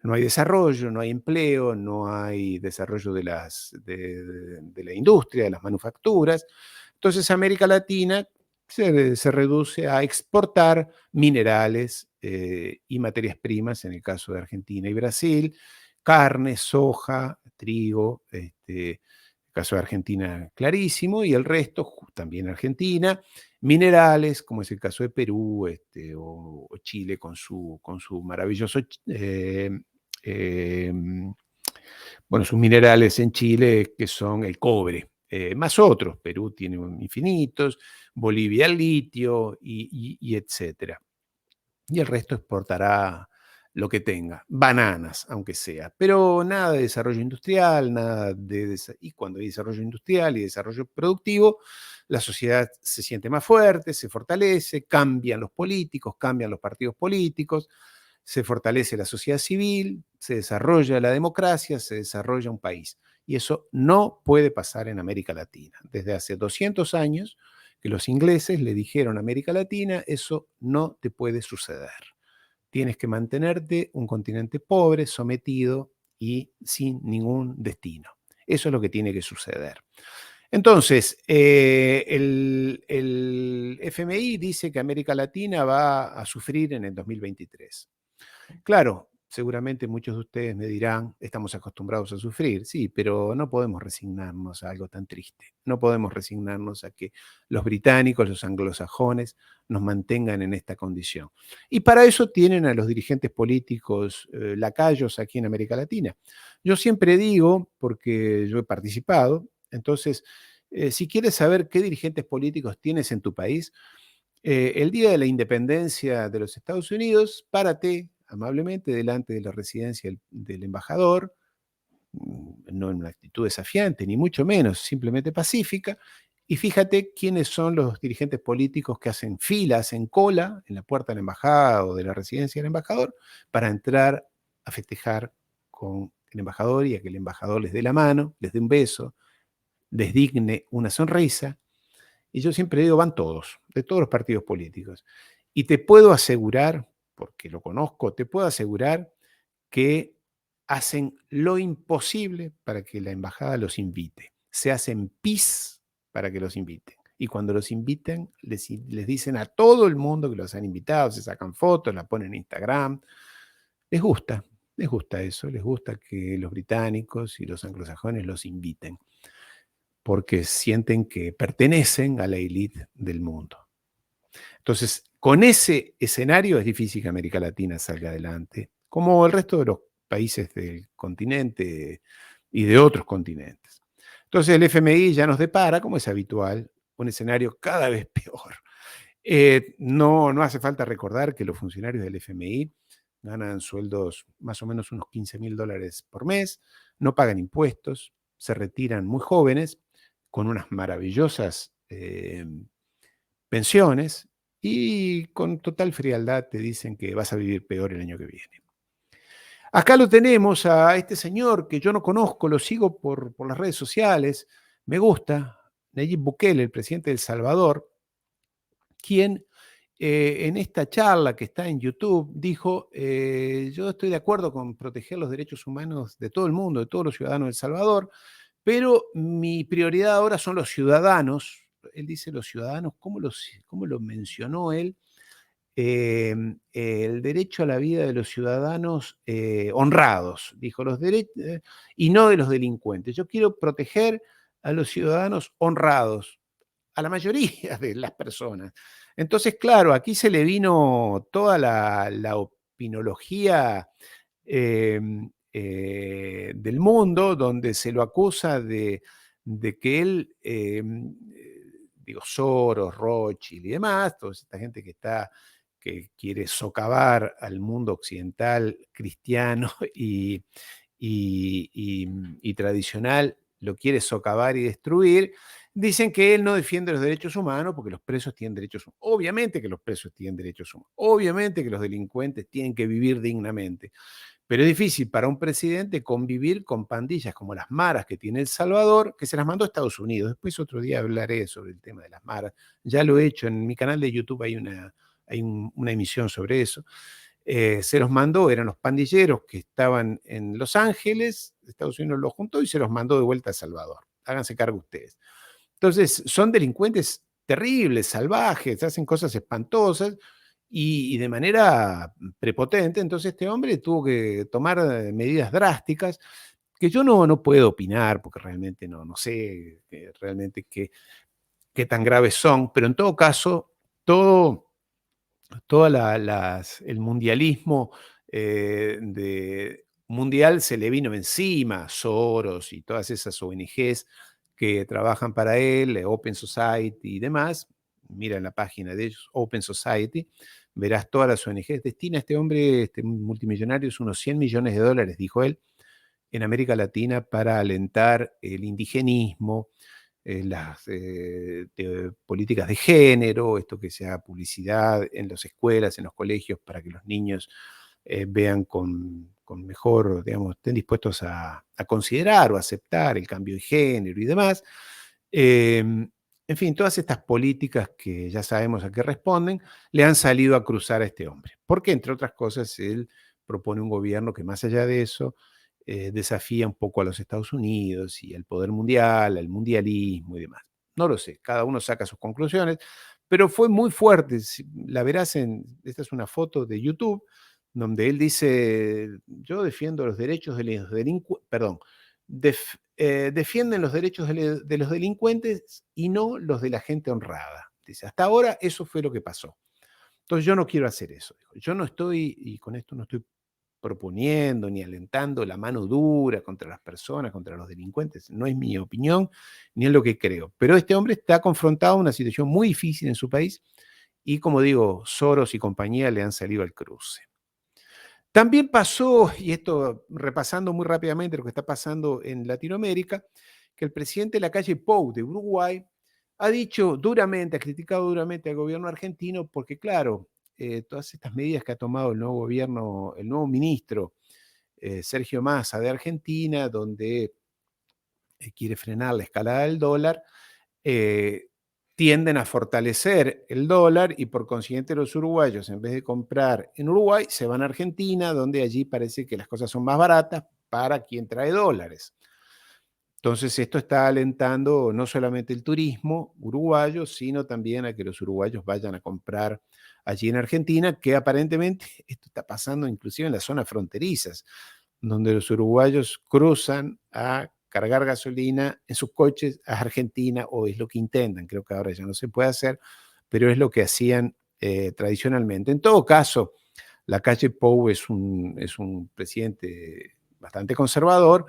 desarrollo, no hay empleo, no hay desarrollo de la industria, de las manufacturas. Entonces América Latina se reduce a exportar minerales y materias primas, en el caso de Argentina y Brasil, carne, soja, trigo, el caso de Argentina clarísimo, y el resto, también Argentina, minerales, como es el caso de Perú o Chile con su maravilloso sus minerales en Chile, que son el cobre, más otros. Perú tiene infinitos, Bolivia el litio y etcétera. Y el resto exportará lo que tenga, bananas, aunque sea, pero nada de desarrollo industrial, y cuando hay desarrollo industrial y desarrollo productivo, la sociedad se siente más fuerte, se fortalece, cambian los políticos, cambian los partidos políticos, se fortalece la sociedad civil, se desarrolla la democracia, se desarrolla un país. Y eso no puede pasar en América Latina. Desde hace 200 años que los ingleses le dijeron a América Latina, eso no te puede suceder. Tienes que mantenerte un continente pobre, sometido y sin ningún destino. Eso es lo que tiene que suceder. Entonces, el FMI dice que América Latina va a sufrir en el 2023. Claro, seguramente muchos de ustedes me dirán, estamos acostumbrados a sufrir, sí, pero no podemos resignarnos a algo tan triste. No podemos resignarnos a que los británicos, los anglosajones, nos mantengan en esta condición. Y para eso tienen a los dirigentes políticos lacayos aquí en América Latina. Yo siempre digo, porque yo he participado, entonces, si quieres saber qué dirigentes políticos tienes en tu país, el día de la independencia de los Estados Unidos, párate amablemente delante de la residencia del embajador, no en una actitud desafiante, ni mucho menos, simplemente pacífica, y fíjate quiénes son los dirigentes políticos que hacen filas, hacen cola en la puerta de la embajada o de la residencia del embajador para entrar a festejar con el embajador y a que el embajador les dé la mano, les dé un beso, les digne una sonrisa. Y yo siempre digo, van todos, de todos los partidos políticos. Y te puedo asegurar, porque lo conozco, te puedo asegurar que hacen lo imposible para que la embajada los invite. Se hacen pis para que los inviten. Y cuando los inviten, les dicen a todo el mundo que los han invitado, se sacan fotos, la ponen en Instagram. Les gusta eso, les gusta que los británicos y los anglosajones los inviten porque sienten que pertenecen a la élite del mundo. Entonces, con ese escenario es difícil que América Latina salga adelante, como el resto de los países del continente y de otros continentes. Entonces, el FMI ya nos depara, como es habitual, un escenario cada vez peor. No hace falta recordar que los funcionarios del FMI ganan sueldos más o menos unos $15.000 por mes, no pagan impuestos, se retiran muy jóvenes, con unas maravillosas pensiones y con total frialdad te dicen que vas a vivir peor el año que viene. Acá lo tenemos a este señor que yo no conozco, lo sigo por las redes sociales, me gusta, Nayib Bukele, el presidente de El Salvador, quien en esta charla que está en YouTube dijo, yo estoy de acuerdo con proteger los derechos humanos de todo el mundo, de todos los ciudadanos de El Salvador, pero mi prioridad ahora son los ciudadanos. Él dice los ciudadanos, ¿cómo lo mencionó él? El derecho a la vida de los ciudadanos honrados, dijo, y no de los delincuentes. Yo quiero proteger a los ciudadanos honrados, a la mayoría de las personas. Entonces, claro, aquí se le vino toda la opinología del mundo, donde se lo acusa de que él, digo, Soros, Rothschild y demás, toda esta gente que quiere socavar al mundo occidental cristiano y tradicional, lo quiere socavar y destruir, dicen que él no defiende los derechos humanos porque los presos tienen derechos humanos. Obviamente que los presos tienen derechos humanos. Obviamente que los delincuentes tienen que vivir dignamente. Pero es difícil para un presidente convivir con pandillas como las maras que tiene El Salvador, que se las mandó a Estados Unidos. Después otro día hablaré sobre el tema de las maras. Ya lo he hecho, en mi canal de YouTube hay una emisión sobre eso. Se los mandó, eran los pandilleros que estaban en Los Ángeles, Estados Unidos los juntó y se los mandó de vuelta a El Salvador. Háganse cargo ustedes. Entonces, son delincuentes terribles, salvajes, hacen cosas espantosas y de manera prepotente. Entonces, este hombre tuvo que tomar medidas drásticas que yo no puedo opinar porque realmente no sé realmente qué tan graves son, pero en todo caso, todo el mundialismo mundial se le vino encima, Soros y todas esas ONGs que trabajan para él, Open Society y demás. Mira en la página de ellos, Open Society, verás todas las ONGs. Destina este hombre, este multimillonario, unos $100 millones, dijo él, en América Latina para alentar el indigenismo, las políticas de género, esto que sea publicidad en las escuelas, en los colegios, para que los niños vean con mejor, digamos, estén dispuestos a considerar o aceptar el cambio de género y demás. En fin, todas estas políticas que ya sabemos a qué responden, le han salido a cruzar a este hombre. Porque, entre otras cosas, él propone un gobierno que más allá de eso, desafía un poco a los Estados Unidos y al poder mundial, al mundialismo y demás. No lo sé, cada uno saca sus conclusiones, pero fue muy fuerte. La verás esta es una foto de YouTube, donde él dice, yo defiendo los derechos de los delincuentes, perdón, defienden los derechos de los delincuentes y no los de la gente honrada. Dice, hasta ahora eso fue lo que pasó. Entonces yo no quiero hacer eso. Dijo. Yo no estoy, y con esto no estoy proponiendo ni alentando la mano dura contra las personas, contra los delincuentes. No es mi opinión ni es lo que creo. Pero este hombre está confrontado a una situación muy difícil en su país y, como digo, Soros y compañía le han salido al cruce. También pasó, y esto repasando muy rápidamente lo que está pasando en Latinoamérica, que el presidente Lacalle Pou de Uruguay ha dicho duramente, ha criticado duramente al gobierno argentino porque, claro, todas estas medidas que ha tomado el nuevo gobierno, el nuevo ministro Sergio Massa de Argentina, donde quiere frenar la escalada del dólar, eh, tienden a fortalecer el dólar y por consiguiente los uruguayos, en vez de comprar en Uruguay, se van a Argentina, donde allí parece que las cosas son más baratas para quien trae dólares. Entonces esto está alentando no solamente el turismo uruguayo, sino también a que los uruguayos vayan a comprar allí en Argentina, que aparentemente esto está pasando inclusive en las zonas fronterizas, donde los uruguayos cruzan a cargar gasolina en sus coches a Argentina, o es lo que intentan, creo que ahora ya no se puede hacer, pero es lo que hacían tradicionalmente. En todo caso, Lacalle Pou es un presidente bastante conservador,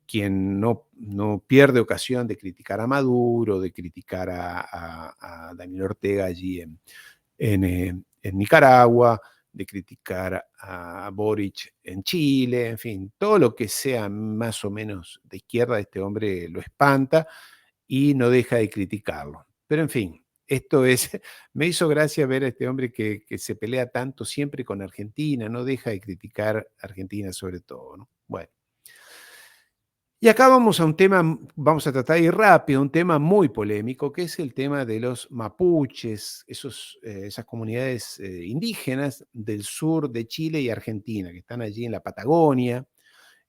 quien no pierde ocasión de criticar a Maduro, de criticar a Daniel Ortega allí en Nicaragua, de criticar a Boric en Chile, en fin, todo lo que sea más o menos de izquierda, este hombre lo espanta y no deja de criticarlo. Pero en fin, esto es, me hizo gracia ver a este hombre que se pelea tanto siempre con Argentina, no deja de criticar a Argentina sobre todo, ¿no? Bueno. Y acá vamos a un tema, vamos a tratar de ir rápido, un tema muy polémico, que es el tema de los mapuches, esas comunidades indígenas del sur de Chile y Argentina, que están allí en la Patagonia,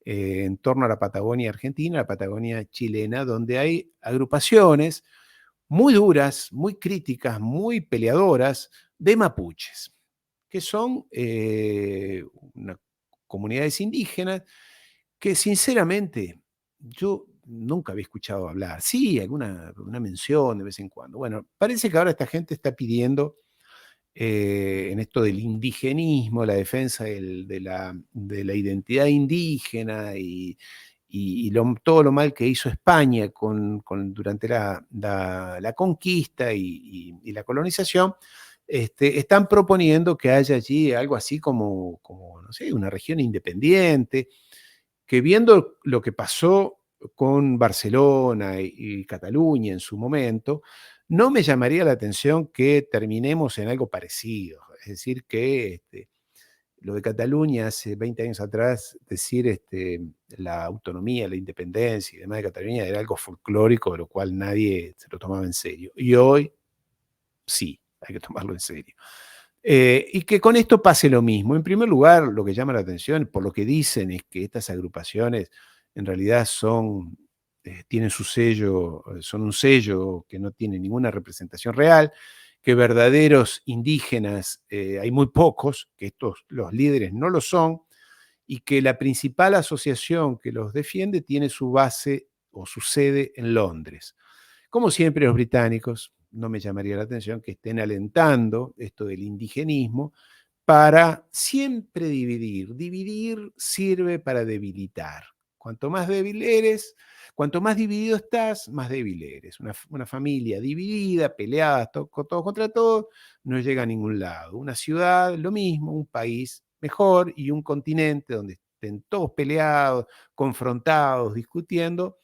en torno a la Patagonia argentina, la Patagonia chilena, donde hay agrupaciones muy duras, muy críticas, muy peleadoras de mapuches, que son comunidades indígenas que sinceramente yo nunca había escuchado hablar. Sí, alguna una mención de vez en cuando. Bueno, parece que ahora esta gente está pidiendo, en esto del indigenismo, la defensa de la identidad indígena y todo lo mal que hizo España durante la conquista y la colonización, están proponiendo que haya allí algo así como, no sé, una región independiente, que viendo lo que pasó con Barcelona y Cataluña en su momento, no me llamaría la atención que terminemos en algo parecido. Es decir, que lo de Cataluña hace 20 años atrás, decir la autonomía, la independencia y demás de Cataluña era algo folclórico, de lo cual nadie se lo tomaba en serio. Y hoy sí, hay que tomarlo en serio. Y que con esto pase lo mismo. En primer lugar, lo que llama la atención, por lo que dicen, es que estas agrupaciones en realidad tienen su sello, son un sello que no tiene ninguna representación real, que verdaderos indígenas hay muy pocos, que los líderes no lo son, y que la principal asociación que los defiende tiene su base o su sede en Londres. Como siempre, los británicos, no me llamaría la atención que estén alentando esto del indigenismo para siempre dividir. Dividir sirve para debilitar. Cuanto más débil eres, cuanto más dividido estás, más débil eres. Una familia dividida, peleada, todo contra todo, no llega a ningún lado. Una ciudad, lo mismo, un país mejor y un continente donde estén todos peleados, confrontados, discutiendo,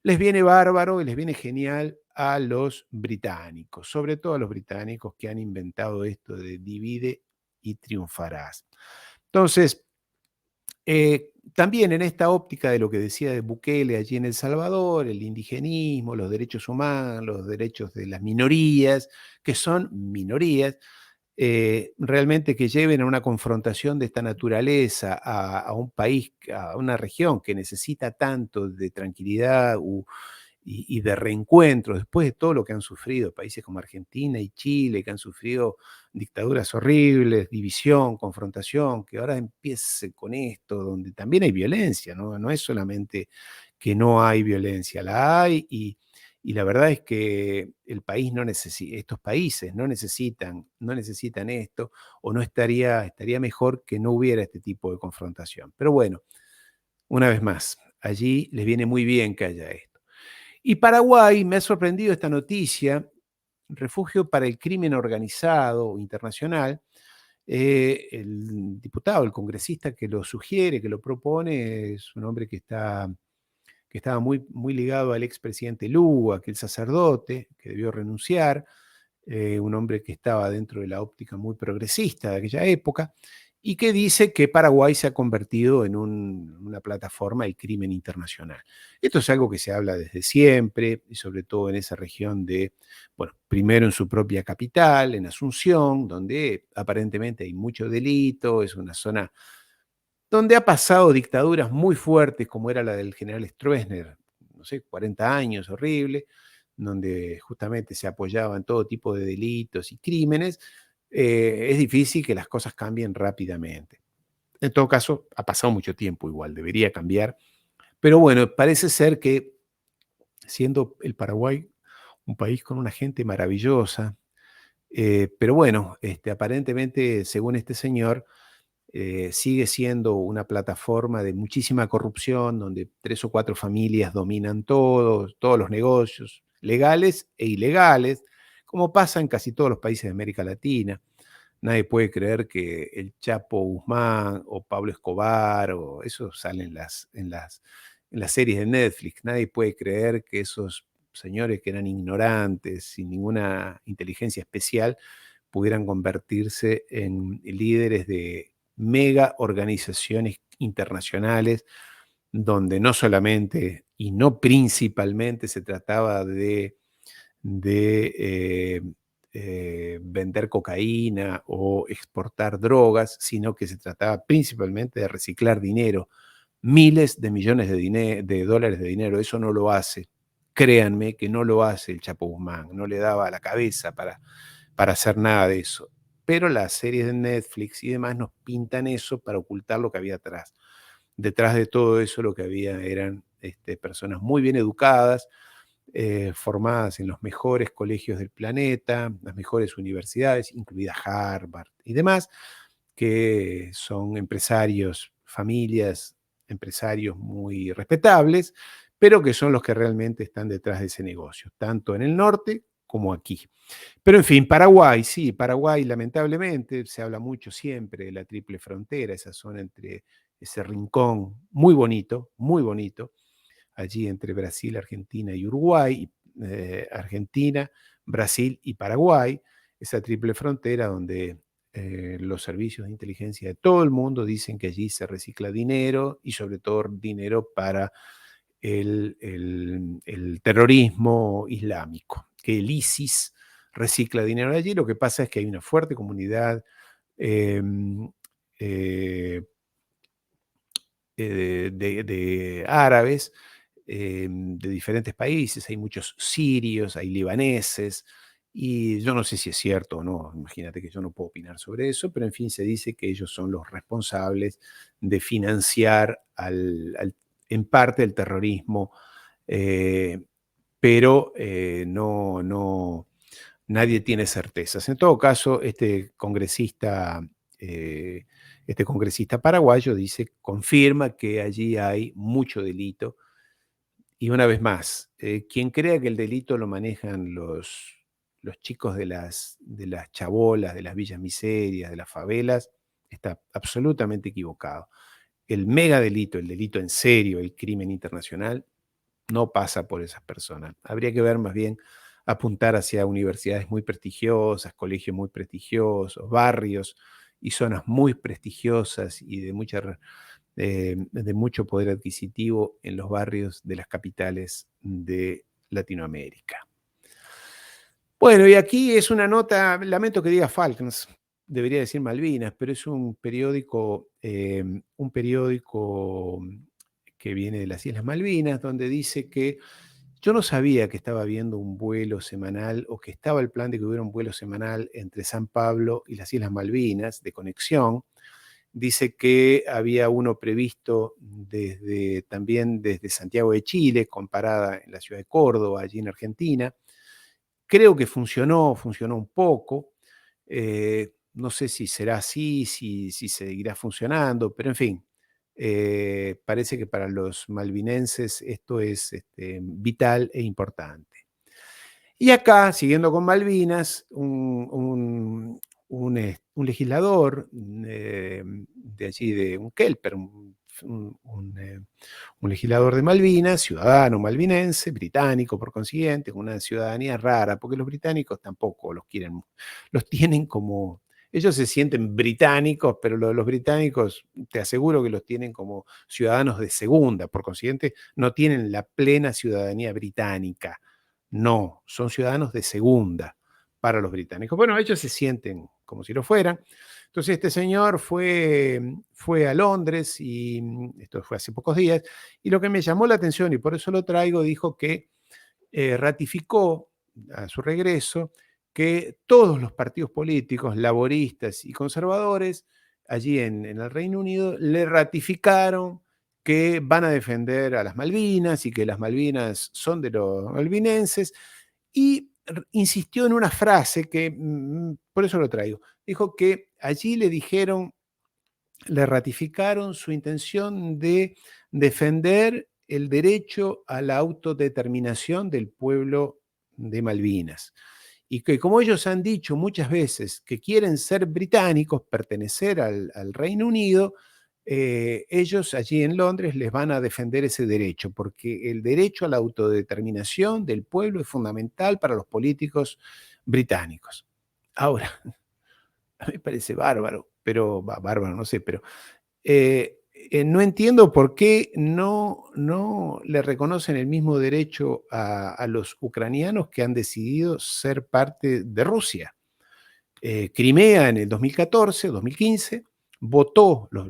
les viene bárbaro y les viene genial a los británicos, sobre todo a los británicos que han inventado esto de divide y triunfarás. Entonces, también en esta óptica de lo que decía de Bukele allí en El Salvador, el indigenismo, los derechos humanos, los derechos de las minorías, que son minorías, realmente que lleven a una confrontación de esta naturaleza a un país, a una región que necesita tanto de tranquilidad y de reencuentro, después de todo lo que han sufrido países como Argentina y Chile, que han sufrido dictaduras horribles, división, confrontación, que ahora empiece con esto, donde también hay violencia, ¿no? No es solamente que no hay violencia, la hay y la verdad es que el país no estos países no necesitan esto, o no estaría mejor que no hubiera este tipo de confrontación. Pero bueno, una vez más, allí les viene muy bien que haya esto. Y Paraguay, me ha sorprendido esta noticia, refugio para el crimen organizado internacional. El diputado, el congresista que lo sugiere, que lo propone, es un hombre que estaba muy, muy ligado al expresidente Lugo, aquel sacerdote que debió renunciar, un hombre que estaba dentro de la óptica muy progresista de aquella época, y que dice que Paraguay se ha convertido en una plataforma del crimen internacional. Esto es algo que se habla desde siempre, y sobre todo en esa región bueno, primero en su propia capital, en Asunción, donde aparentemente hay mucho delito, es una zona donde ha pasado dictaduras muy fuertes, como era la del general Stroessner, no sé, 40 años, horrible, donde justamente se apoyaban todo tipo de delitos y crímenes. Es difícil que las cosas cambien rápidamente. En todo caso, ha pasado mucho tiempo igual, debería cambiar. Pero bueno, parece ser que siendo el Paraguay un país con una gente maravillosa, pero bueno, aparentemente, según este señor, sigue siendo una plataforma de muchísima corrupción, donde 3 o 4 familias dominan todos los negocios, legales e ilegales, como pasa en casi todos los países de América Latina. Nadie puede creer que el Chapo Guzmán o Pablo Escobar, o eso sale en las series de Netflix, nadie puede creer que esos señores que eran ignorantes, sin ninguna inteligencia especial, pudieran convertirse en líderes de mega organizaciones internacionales donde no solamente y no principalmente se trataba de vender cocaína o exportar drogas, sino que se trataba principalmente de reciclar dinero, miles de millones de dólares de dinero. Eso no lo hace, créanme que no lo hace el Chapo Guzmán, no le daba la cabeza para hacer nada de eso. Pero las series de Netflix y demás nos pintan eso para ocultar lo que había atrás. Detrás de todo eso lo que había eran personas muy bien educadas, formadas en los mejores colegios del planeta, las mejores universidades, incluida Harvard y demás, que son empresarios, familias, empresarios muy respetables, pero que son los que realmente están detrás de ese negocio, tanto en el norte como aquí. Pero en fin, Paraguay, sí, Paraguay lamentablemente se habla mucho siempre de la triple frontera, esa zona entre ese rincón muy bonito, allí entre Brasil, Argentina y Uruguay, Argentina, Brasil y Paraguay, esa triple frontera donde los servicios de inteligencia de todo el mundo dicen que allí se recicla dinero y sobre todo dinero para el terrorismo islámico, que el ISIS recicla dinero de allí. Lo que pasa es que hay una fuerte comunidad em, eh, de árabes de diferentes países, hay muchos sirios, hay libaneses, y yo no sé si es cierto o no, imagínate que yo no puedo opinar sobre eso, pero en fin, se dice que ellos son los responsables de financiar en parte el terrorismo, eh, pero nadie tiene certezas. En todo caso, eh, este congresista paraguayo confirma que allí hay mucho delito. Y una vez más, quien crea que el delito lo manejan los chicos de las chabolas, de las villas miserias, de las favelas, está absolutamente equivocado. El megadelito, el delito en serio, el crimen internacional, no pasa por esas personas. Habría que ver más bien apuntar hacia universidades muy prestigiosas, colegios muy prestigiosos, barrios y zonas muy prestigiosas y de mucho poder adquisitivo en los barrios de las capitales de Latinoamérica. Bueno, y aquí es una nota, lamento que diga Falklands, debería decir Malvinas, pero es un periódico que viene de las Islas Malvinas, donde dice que Yo no sabía que estaba habiendo un vuelo semanal o que estaba el plan de que hubiera un vuelo semanal entre San Pablo y las Islas Malvinas de conexión. Dice que había uno previsto también desde Santiago de Chile, con parada en la ciudad de Córdoba, allí en Argentina. Creo que funcionó un poco. No sé si será así, si seguirá funcionando, pero en fin, parece que para los malvinenses esto es vital e importante. Y acá, siguiendo con Malvinas, un legislador de allí, de un Kelper, un legislador de Malvinas, ciudadano malvinense, británico por consiguiente, con una ciudadanía rara, porque los británicos tampoco los quieren, los tienen como, ellos se sienten británicos, pero los británicos te aseguro que los tienen como ciudadanos de segunda, por consiguiente no tienen la plena ciudadanía británica, no, son ciudadanos de segunda para los británicos. Bueno, ellos se sienten como si lo fueran. Entonces este señor fue a Londres, y esto fue hace pocos días, y lo que me llamó la atención, y por eso lo traigo, dijo que ratificó a su regreso que todos los partidos políticos, laboristas y conservadores, allí en el Reino Unido, le ratificaron que van a defender a las Malvinas y que las Malvinas son de los malvinenses, y insistió en una frase que, por eso lo traigo, dijo que allí le ratificaron su intención de defender el derecho a la autodeterminación del pueblo de Malvinas. Y que como ellos han dicho muchas veces que quieren ser británicos, pertenecer al Reino Unido, ellos allí en Londres les van a defender ese derecho, porque el derecho a la autodeterminación del pueblo es fundamental para los políticos británicos. Ahora, a mí me parece bárbaro, pero bárbaro, no sé, pero no entiendo por qué no le reconocen el mismo derecho a los ucranianos que han decidido ser parte de Rusia. Crimea en el 2014, 2015, votó, los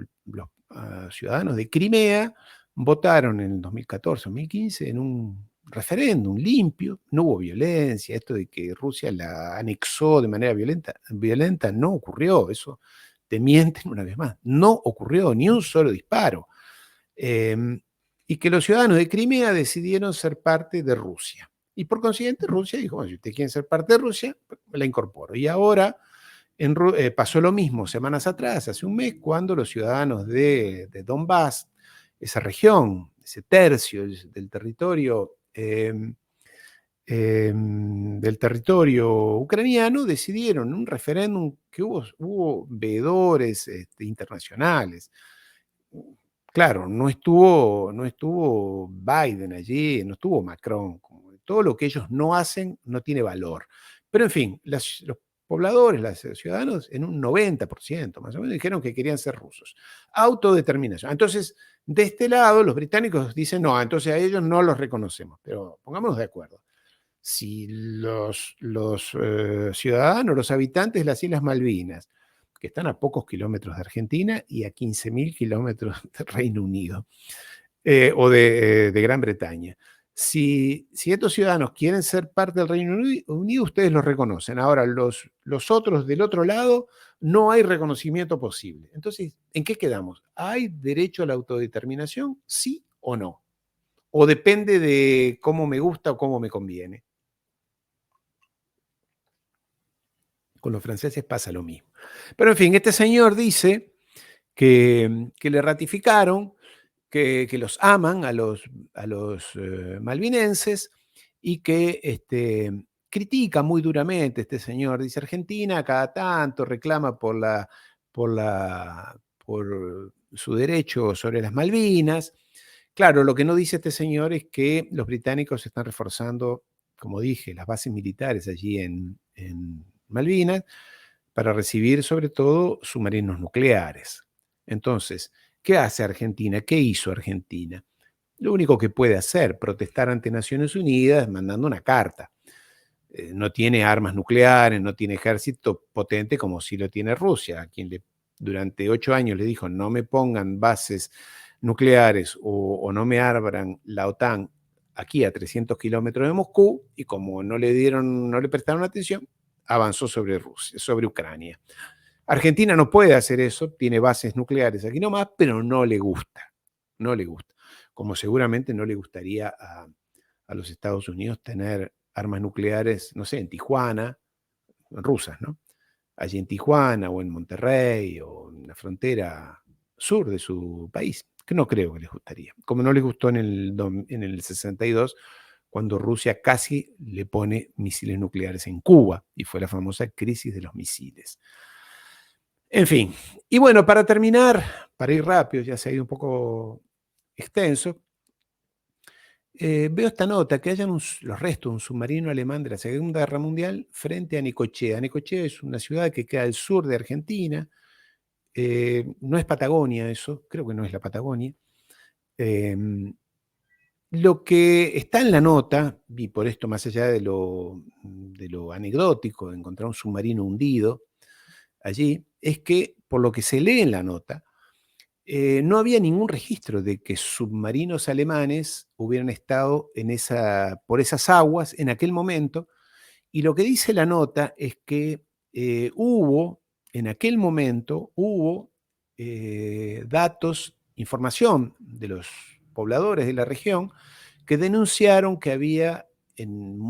ciudadanos de Crimea votaron en el 2014, 2015 en un referéndum limpio, no hubo violencia, esto de que Rusia la anexó de manera violenta no ocurrió, eso te mienten una vez más, no ocurrió ni un solo disparo. Y que los ciudadanos de Crimea decidieron ser parte de Rusia. Y por consiguiente Rusia dijo, bueno, si ustedes quieren ser parte de Rusia, la incorporo. Y ahora pasó lo mismo semanas atrás, hace un mes, cuando los ciudadanos de Donbass, esa región, ese tercio del territorio ucraniano, decidieron en un referéndum que hubo veedores internacionales. Claro, no estuvo Biden allí, no estuvo Macron. Todo lo que ellos no hacen no tiene valor. Pero en fin, los pobladores, los ciudadanos, en un 90% más o menos, dijeron que querían ser rusos. Autodeterminación. Entonces, de este lado, los británicos dicen, no, entonces a ellos no los reconocemos. Pero pongámonos de acuerdo. Si los ciudadanos, los habitantes de las Islas Malvinas, que están a pocos kilómetros de Argentina y a 15.000 kilómetros de Reino Unido, o de Gran Bretaña. Si estos ciudadanos quieren ser parte del Reino Unido, ustedes los reconocen. Ahora, los otros del otro lado, no hay reconocimiento posible. Entonces, ¿en qué quedamos? ¿Hay derecho a la autodeterminación? ¿Sí o no? ¿O depende de cómo me gusta o cómo me conviene? Con los franceses pasa lo mismo. Pero en fin, este señor dice que le ratificaron, que los aman a los malvinenses, y que critica muy duramente este señor. Dice, Argentina cada tanto reclama por su derecho sobre las Malvinas. Claro, lo que no dice este señor es que los británicos están reforzando, como dije, las bases militares allí en Malvinas para recibir sobre todo submarinos nucleares. Entonces, ¿qué hace Argentina? ¿Qué hizo Argentina? Lo único que puede hacer, protestar ante Naciones Unidas mandando una carta. No tiene armas nucleares, no tiene ejército potente como sí lo tiene Rusia, a quien durante 8 años le dijo, no me pongan bases nucleares o no me abran la OTAN aquí a 300 kilómetros de Moscú, y como no le prestaron atención, avanzó sobre Rusia, sobre Ucrania. Argentina no puede hacer eso, tiene bases nucleares aquí nomás, pero no le gusta, no le gusta. Como seguramente no le gustaría a los Estados Unidos tener armas nucleares, no sé, en Tijuana, rusas, ¿no? Allí en Tijuana o en Monterrey o en la frontera sur de su país, que no creo que les gustaría. Como no les gustó en el 62, cuando Rusia casi le pone misiles nucleares en Cuba, y fue la famosa crisis de los misiles. En fin, y bueno, para terminar, para ir rápido, ya se ha ido un poco extenso, veo esta nota, que hayan los restos de un submarino alemán de la Segunda Guerra Mundial frente a Necochea. Necochea es una ciudad que queda al sur de Argentina, no es Patagonia eso, creo que no es la Patagonia. Lo que está en la nota, y por esto más allá de lo anecdótico de encontrar un submarino hundido allí, es que por lo que se lee en la nota, no había ningún registro de que submarinos alemanes hubieran estado por esas aguas en aquel momento, y lo que dice la nota es que en aquel momento hubo datos, información de los pobladores de la región que denunciaron que había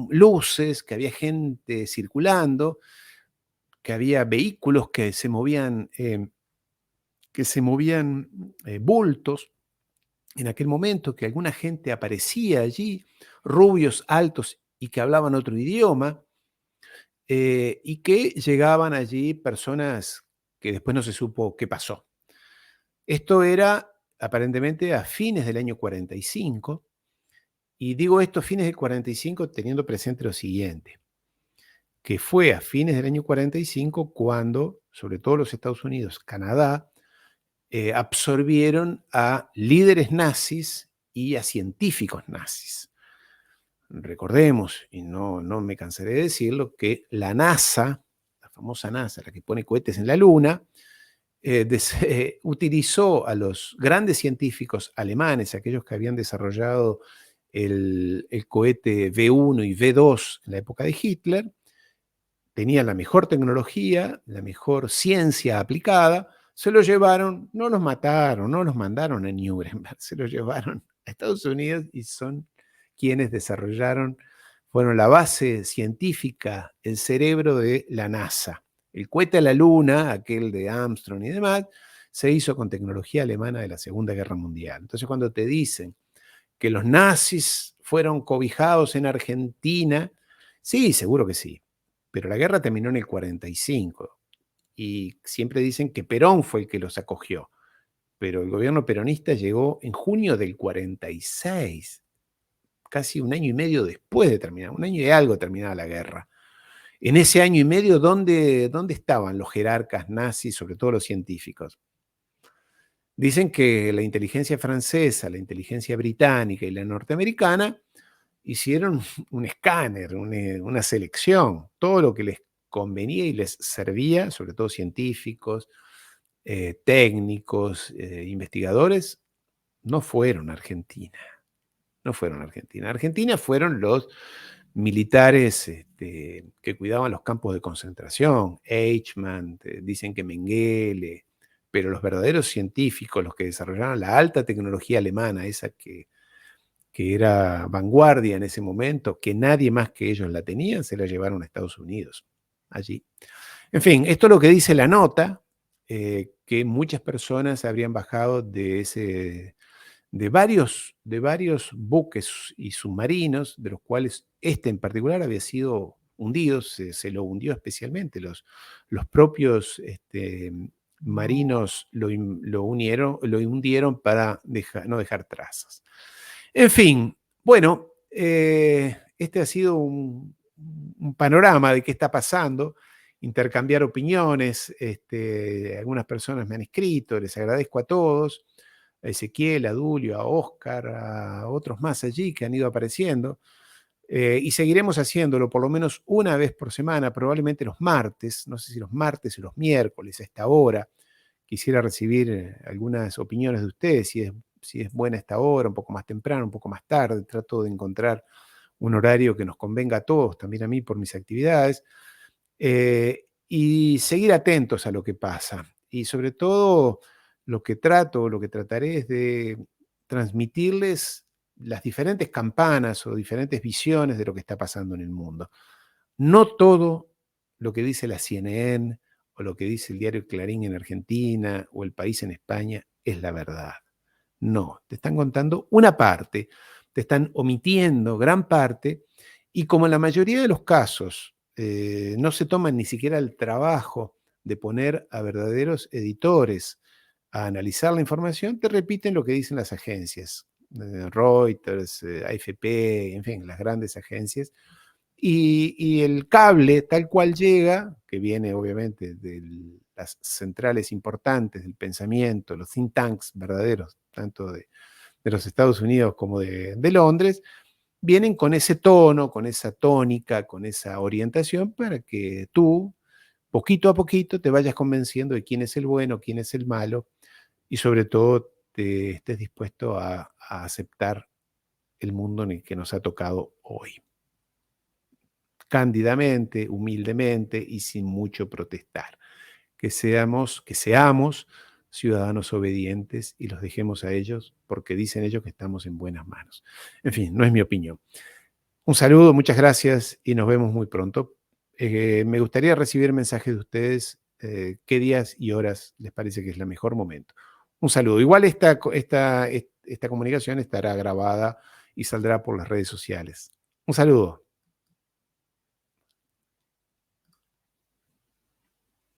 luces, que había gente circulando, que había vehículos que se movían bultos en aquel momento, que alguna gente aparecía allí, rubios, altos y que hablaban otro idioma, y que llegaban allí personas que después no se supo qué pasó. Esto era aparentemente a fines del año 45, y digo esto fines del 45 teniendo presente lo siguiente, que fue a fines del año 45 cuando, sobre todo los Estados Unidos, Canadá, absorbieron a líderes nazis y a científicos nazis. Recordemos, y no me cansaré de decirlo, que la NASA, la famosa NASA, la que pone cohetes en la Luna, utilizó a los grandes científicos alemanes, aquellos que habían desarrollado el cohete V1 y V2 en la época de Hitler, tenían la mejor tecnología, la mejor ciencia aplicada, se los llevaron, no los mataron, no los mandaron a Nuremberg, se los llevaron a Estados Unidos y son quienes fueron la base científica, el cerebro de la NASA. El cohete a la Luna, aquel de Armstrong y demás, se hizo con tecnología alemana de la Segunda Guerra Mundial. Entonces, cuando te dicen que los nazis fueron cobijados en Argentina, sí, seguro que sí, pero la guerra terminó en el 45 y siempre dicen que Perón fue el que los acogió, pero el gobierno peronista llegó en junio del 46, casi un año y medio después de terminar, un año y algo terminada la guerra. En ese año y medio, ¿dónde estaban los jerarcas nazis, sobre todo los científicos? Dicen que la inteligencia francesa, la inteligencia británica y la norteamericana hicieron un escáner, una selección, todo lo que les convenía y les servía, sobre todo científicos, técnicos, investigadores, no fueron a Argentina. No fueron a Argentina. Argentina fueron los militares que cuidaban los campos de concentración, Eichmann, dicen que Mengele, pero los verdaderos científicos, los que desarrollaron la alta tecnología alemana, esa que era vanguardia en ese momento, que nadie más que ellos la tenían, se la llevaron a Estados Unidos, allí. En fin, esto es lo que dice la nota, que muchas personas habrían bajado de varios buques y submarinos, de los cuales este en particular había sido hundido, se lo hundió especialmente, los propios marinos lo hundieron para no dejar trazas. En fin, bueno, este ha sido un panorama de qué está pasando, intercambiar opiniones, algunas personas me han escrito, les agradezco a todos, a Ezequiel, a Dulio, a Óscar, a otros más allí que han ido apareciendo, y seguiremos haciéndolo por lo menos una vez por semana, probablemente los martes, no sé si los martes o los miércoles a esta hora. Quisiera recibir algunas opiniones de ustedes, si es si es buena esta hora, un poco más temprano, un poco más tarde, trato de encontrar un horario que nos convenga a todos, también a mí por mis actividades, y seguir atentos a lo que pasa. Y sobre todo, lo que trataré es de transmitirles las diferentes campanas o diferentes visiones de lo que está pasando en el mundo. No todo lo que dice la CNN o lo que dice el diario Clarín en Argentina o El País en España es la verdad. No, te están contando una parte, te están omitiendo gran parte y como en la mayoría de los casos no se toman ni siquiera el trabajo de poner a verdaderos editores a analizar la información, te repiten lo que dicen las agencias, Reuters, AFP, en fin, las grandes agencias, y el cable tal cual llega, que viene obviamente de las centrales importantes del pensamiento, los think tanks verdaderos, tanto de los Estados Unidos como de Londres, vienen con ese tono, con esa tónica, con esa orientación para que tú, poquito a poquito, te vayas convenciendo de quién es el bueno, quién es el malo y sobre todo te estés dispuesto a aceptar el mundo en el que nos ha tocado hoy cándidamente, humildemente y sin mucho protestar. Que seamos ciudadanos obedientes y los dejemos a ellos porque dicen ellos que estamos en buenas manos. En fin, no es mi opinión. Un saludo, muchas gracias y nos vemos muy pronto. Me gustaría recibir mensajes de ustedes, qué días y horas les parece que es el mejor momento. Un saludo. Igual esta comunicación estará grabada y saldrá por las redes sociales. Un saludo.